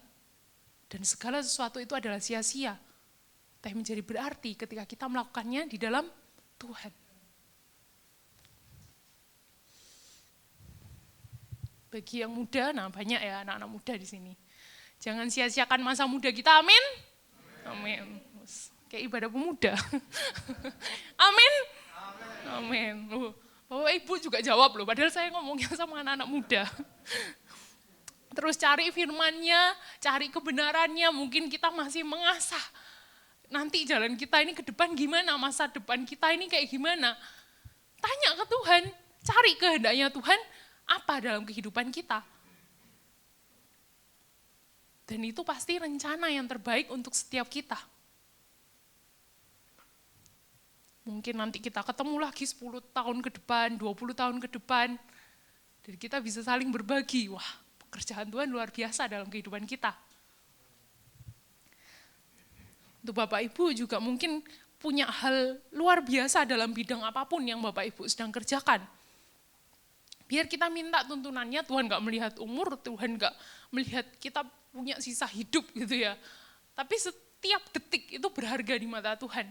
Dan segala sesuatu itu adalah sia-sia. Tapi menjadi berarti ketika kita melakukannya di dalam Tuhan. Bagi yang muda, nah banyak ya anak-anak muda di sini. Jangan sia-siakan masa muda kita, amin? Amin. Kayak ibadah pemuda. Amin? Amin. Bapak Ibu juga jawab loh, padahal saya ngomongnya sama anak-anak muda. Terus cari firman-Nya, cari kebenarannya, mungkin kita masih mengasah nanti jalan kita ini ke depan gimana, masa depan kita ini kayak gimana. Tanya ke Tuhan, cari kehendaknya Tuhan apa dalam kehidupan kita. Dan itu pasti rencana yang terbaik untuk setiap kita. Mungkin nanti kita ketemu lagi 10 tahun ke depan, 20 tahun ke depan, dan kita bisa saling berbagi. Wah, pekerjaan Tuhan luar biasa dalam kehidupan kita. Untuk Bapak Ibu juga mungkin punya hal luar biasa dalam bidang apapun yang Bapak Ibu sedang kerjakan. Biar kita minta tuntunannya, Tuhan gak melihat umur, Tuhan gak melihat kita punya sisa hidup gitu ya. Tapi setiap detik itu berharga di mata Tuhan.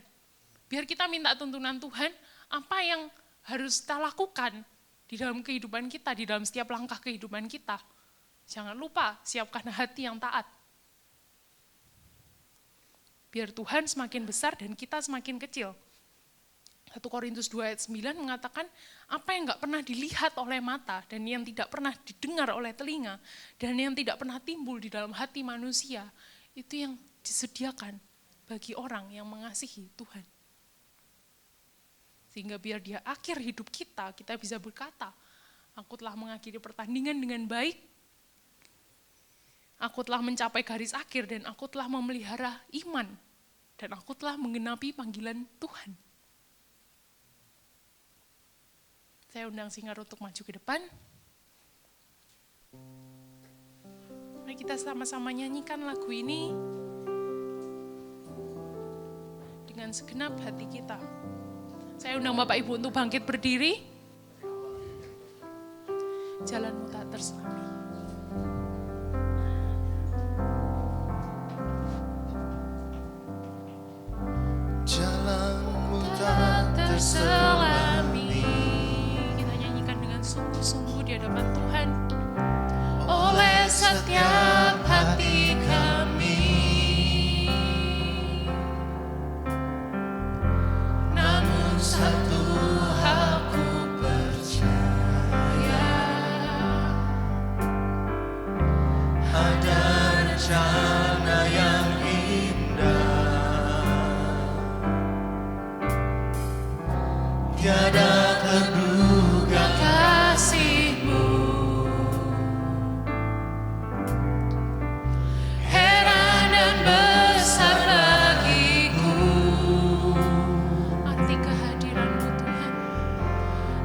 Biar kita minta tuntunan Tuhan, apa yang harus kita lakukan di dalam kehidupan kita, di dalam setiap langkah kehidupan kita. Jangan lupa, siapkan hati yang taat. Biar Tuhan semakin besar dan kita semakin kecil. 1 Korintus 2 ayat 9 mengatakan, apa yang gak pernah dilihat oleh mata, dan yang tidak pernah didengar oleh telinga, dan yang tidak pernah timbul di dalam hati manusia, itu yang disediakan bagi orang yang mengasihi Tuhan. Sehingga biar di akhir hidup kita bisa berkata, aku telah mengakhiri pertandingan dengan baik, aku telah mencapai garis akhir, dan aku telah memelihara iman, dan aku telah menggenapi panggilan Tuhan. Saya undang Singar untuk maju ke depan. Mari kita sama-sama nyanyikan lagu ini dengan segenap hati kita. Saya undang Bapak Ibu untuk bangkit berdiri. Jalanmu tak terselami. Jalanmu tak terselami. Kita nyanyikan dengan sungguh-sungguh di hadapan Tuhan. Oleh setiap hati kami, namun satu hal ku percaya, Ada rencana yang indah, tiada terduga kasih-Mu. Heran dan besar bagiku arti kehadiran-Mu Tuhan,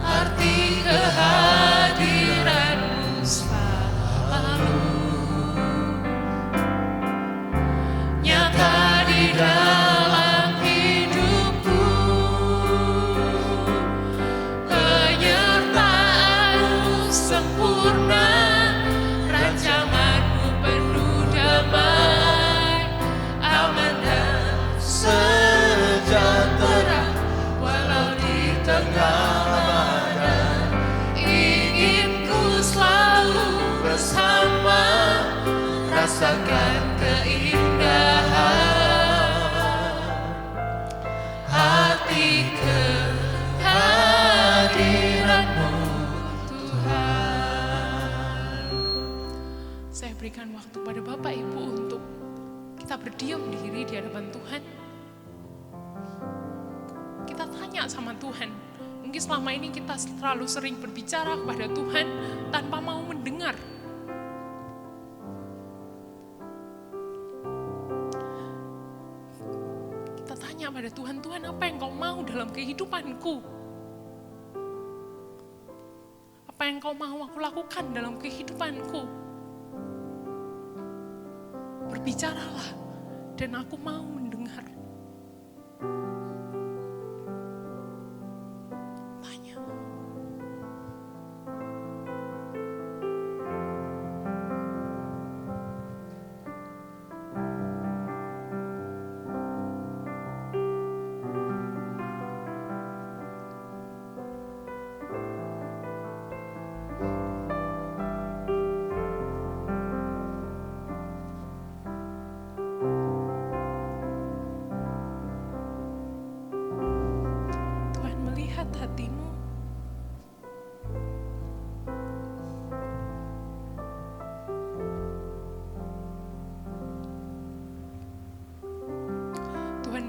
arti kehadiran-Mu selalu nyata di dalam hidupku. Penyertaan-Mu sempurna, rancangan-Mu penuh damai, aman dan sejahtera, walau di tengah badai. Ingin ku selalu bersama, rasakan keindahan hati kehadiran-Mu Tuhan. Saya berikan waktu pada Bapak Ibu untuk kita berdiam diri di hadapan Tuhan. Kita tanya sama Tuhan. Mungkin selama ini kita terlalu sering berbicara kepada Tuhan tanpa mau mendengar. Kita tanya pada Tuhan, Tuhan apa yang Kau mau dalam kehidupanku? Apa yang Kau mau aku lakukan dalam kehidupanku? Berbicaralah, dan aku mau mendengar. Tanya.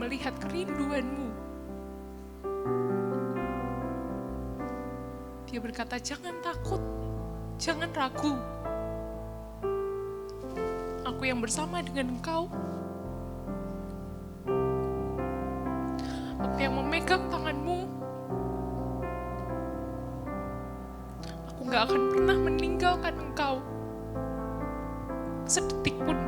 melihat kerinduanmu. Dia berkata, jangan takut, jangan ragu. Aku yang bersama dengan engkau. Aku yang memegang tanganmu. Aku gak akan pernah meninggalkan engkau sedetik pun.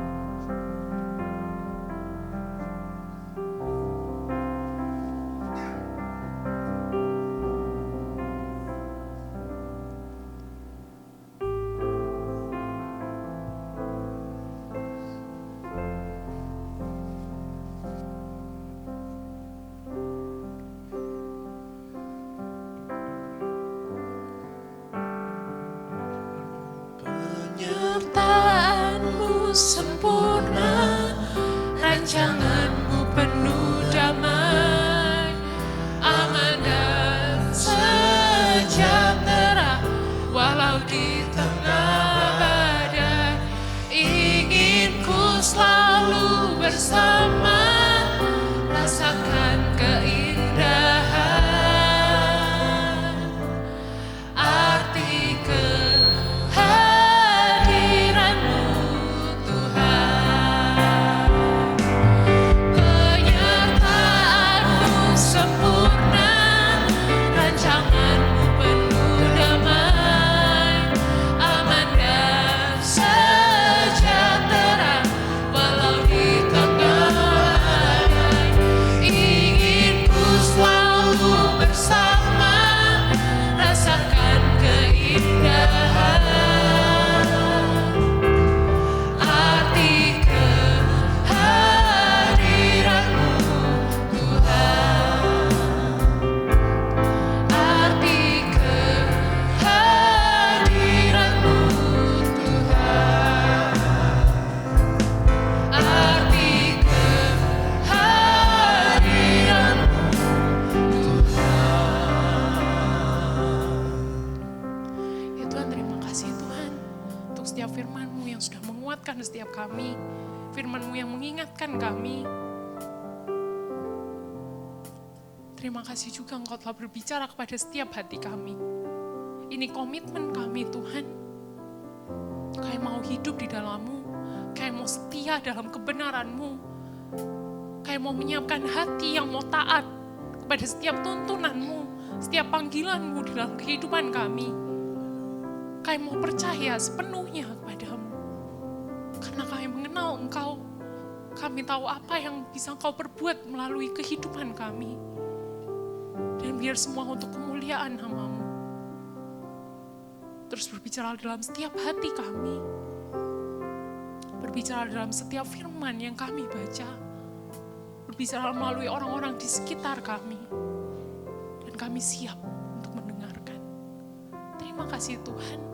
Penyertaanmu sempurna, rancanganmu penuh damai, aman dan sejahtera, walau di tengah badai. Ingin ku selalu bersama, rasakan keindahan, arti kehadiranmu Tuhan. Penyertaanmu sempurna, rancanganmu penuh damai, aman dan sejahtera, walau di tengah badai. Ingin ku selalu bersama, rasakan keindahan, arti kehadiranmu Tuhan, arti kehadiranmu Tuhan, arti kehadiranmu Ya Tuhan, terima kasih Tuhan untuk setiap firman-Mu yang sudah menguatkan setiap kami, firman-Mu yang mengingatkan kami. Terima kasih juga Engkau telah berbicara kepada setiap hati kami. Ini komitmen kami Tuhan. Kami mau hidup di dalam-Mu, kami mau setia dalam kebenaran-Mu, kami mau menyiapkan hati yang mau taat kepada setiap tuntunan-Mu, setiap panggilan-Mu di dalam kehidupan kami. Kami mau percaya sepenuhnya kepadamu. Karena kami mengenal Engkau, kami tahu apa yang bisa Engkau perbuat melalui kehidupan kami. Dan biar semua untuk kemuliaan nama-Mu. Terus berbicara dalam setiap hati kami. Berbicara dalam setiap firman yang kami baca. Berbicara melalui orang-orang di sekitar kami. Dan kami siap untuk mendengarkan. Terima kasih Tuhan.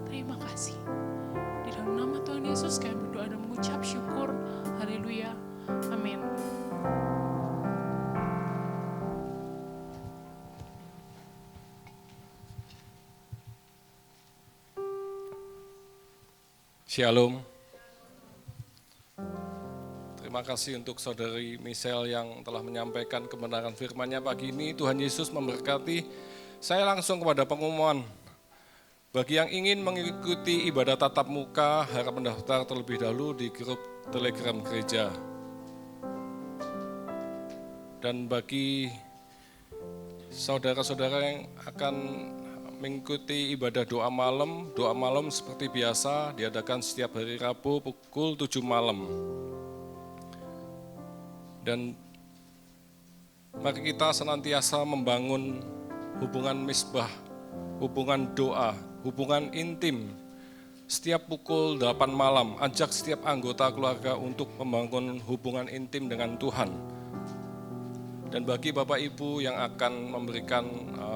Terima kasih. Di dalam nama Tuhan Yesus kami berdoa dan mengucap syukur. Haleluya. Amin. Shalom. Terima kasih untuk saudari Michelle yang telah menyampaikan kebenaran firman-Nya pagi ini. Tuhan Yesus memberkati. Saya langsung kepada pengumuman. Bagi yang ingin mengikuti ibadah tatap muka, harap mendaftar terlebih dahulu di grup Telegram gereja. Dan bagi saudara-saudara yang akan mengikuti ibadah doa malam seperti biasa diadakan setiap hari Rabu pukul 7 malam. Dan mari kita senantiasa membangun hubungan misbah, hubungan doa, hubungan intim. Setiap pukul 8 malam, ajak setiap anggota keluarga untuk membangun hubungan intim dengan Tuhan. Dan bagi Bapak Ibu yang akan memberikan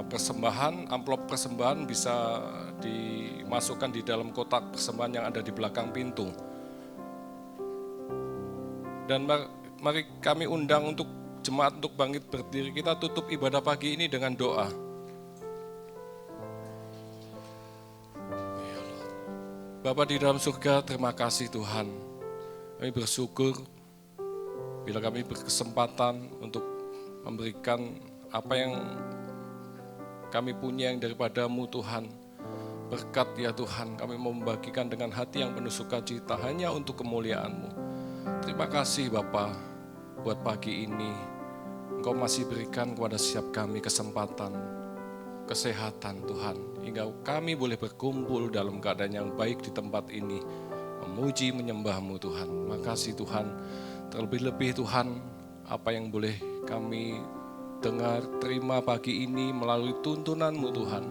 persembahan, amplop persembahan bisa dimasukkan di dalam kotak persembahan yang ada di belakang pintu. Dan mari kami undang untuk jemaat untuk bangkit berdiri. Kita tutup ibadah pagi ini dengan doa. Bapa di dalam surga, terima kasih Tuhan. Kami bersyukur Bila kami berkesempatan untuk memberikan apa yang kami punya yang daripada-Mu Tuhan, berkat ya Tuhan, kami mau membagikan dengan hati yang penuh sukacita hanya untuk kemuliaan-Mu. Terima kasih Bapa, buat pagi ini Engkau masih berikan kepada setiap kami kesempatan, kesehatan Tuhan, hingga kami boleh berkumpul dalam keadaan yang baik di tempat ini, memuji menyembah-Mu Tuhan. Makasih Tuhan, terlebih-lebih Tuhan, apa yang boleh kami dengar, terima pagi ini melalui tuntunan-Mu Tuhan,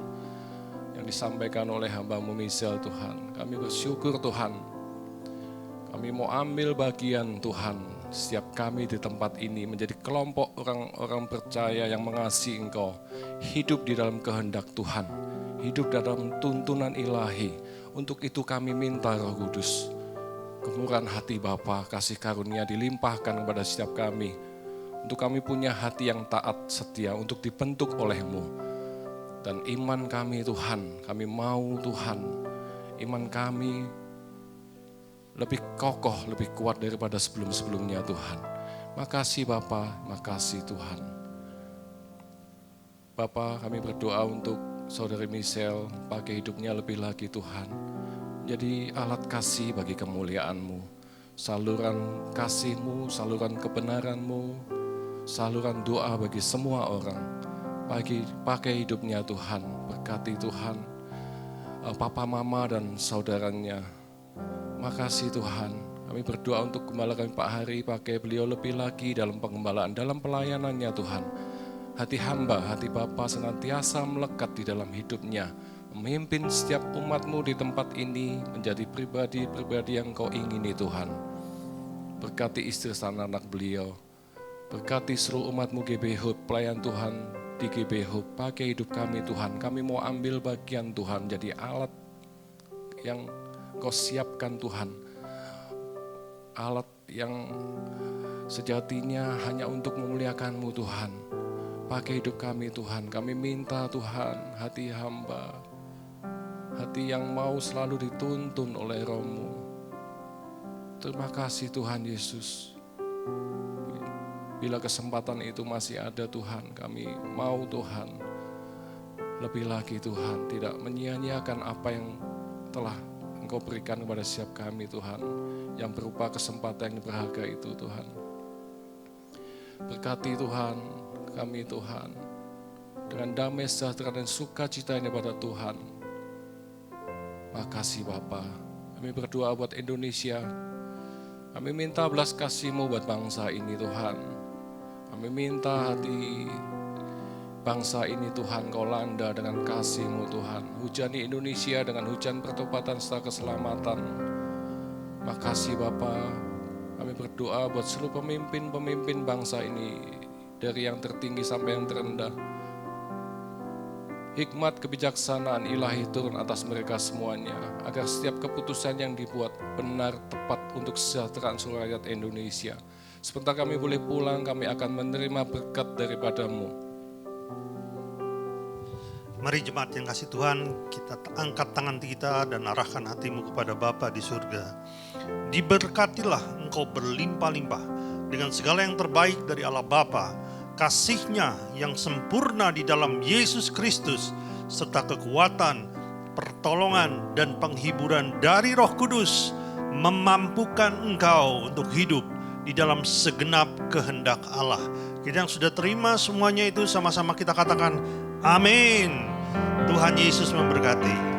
yang disampaikan oleh hamba-Mu Michelle Tuhan. Kami bersyukur Tuhan, kami mau ambil bagian Tuhan, setiap kami di tempat ini menjadi kelompok orang-orang percaya yang mengasihi Engkau, hidup di dalam kehendak Tuhan, hidup dalam tuntunan ilahi. Untuk itu kami minta Roh Kudus, kemurahan hati Bapa, kasih karunia dilimpahkan kepada setiap kami, untuk kami punya hati yang taat setia untuk dibentuk oleh-Mu. Dan iman kami Tuhan, kami mau Tuhan, iman kami lebih kokoh, lebih kuat daripada sebelum-sebelumnya Tuhan. Makasih Bapa, makasih Tuhan. Bapa, kami berdoa untuk Saudari Michelle, pakai hidupnya lebih lagi Tuhan. Jadi alat kasih bagi kemuliaan-Mu, saluran kasih-Mu, saluran kebenaran-Mu, saluran doa bagi semua orang. Pakai hidupnya Tuhan, berkati Tuhan, Papa, Mama, dan saudaranya. Makasih Tuhan, kami berdoa untuk gembala kami Pak Hari, pakai beliau lebih lagi dalam pengembalaan, dalam pelayanannya Tuhan. Hati hamba, hati Bapa senantiasa melekat di dalam hidupnya, memimpin setiap umat-Mu di tempat ini menjadi pribadi-pribadi yang Kau ingini Tuhan. Berkati istri dan anak beliau, berkati seluruh umat-Mu GB Hope, pelayan Tuhan di GB Hope. Pakai hidup kami Tuhan, kami mau ambil bagian Tuhan, jadi alat yang Kau siapkan Tuhan, alat yang sejatinya hanya untuk memuliakan-Mu Tuhan. Pakai hidup kami Tuhan, kami minta Tuhan, hati hamba, hati yang mau selalu dituntun oleh Roh-Mu. Terima kasih Tuhan Yesus. Bila kesempatan itu masih ada Tuhan, kami mau Tuhan, lebih lagi Tuhan, tidak menyia-nyiakan apa yang telah Engkau berikan kepada setiap kami Tuhan, yang berupa kesempatan yang berharga itu Tuhan. Berkati Tuhan, kami Tuhan, dengan damai sejahtera dan sukacita ini pada Tuhan. Makasih Bapa, kami berdoa buat Indonesia, kami minta belas kasih-Mu buat bangsa ini Tuhan. Kami minta hati bangsa ini Tuhan Kau landa dengan kasih-Mu Tuhan. Hujani Indonesia dengan hujan pertobatan serta keselamatan. Makasih Bapa, kami berdoa buat seluruh pemimpin-pemimpin bangsa ini, dari yang tertinggi sampai yang terendah. Hikmat kebijaksanaan ilahi turun atas mereka semuanya, agar setiap keputusan yang dibuat benar, tepat untuk kesejahteraan seluruh rakyat Indonesia. Sebentar kami boleh pulang, kami akan menerima berkat daripada-Mu. Mari jemaat yang kasih Tuhan, kita angkat tangan kita dan arahkan hatimu kepada Bapa di surga. Diberkatilah engkau berlimpah-limpah dengan segala yang terbaik dari Allah Bapa, kasih-Nya yang sempurna di dalam Yesus Kristus, serta kekuatan, pertolongan, dan penghiburan dari Roh Kudus memampukan engkau untuk hidup di dalam segenap kehendak Allah. Kita yang sudah terima semuanya itu sama-sama kita katakan amin. Tuhan Yesus memberkati.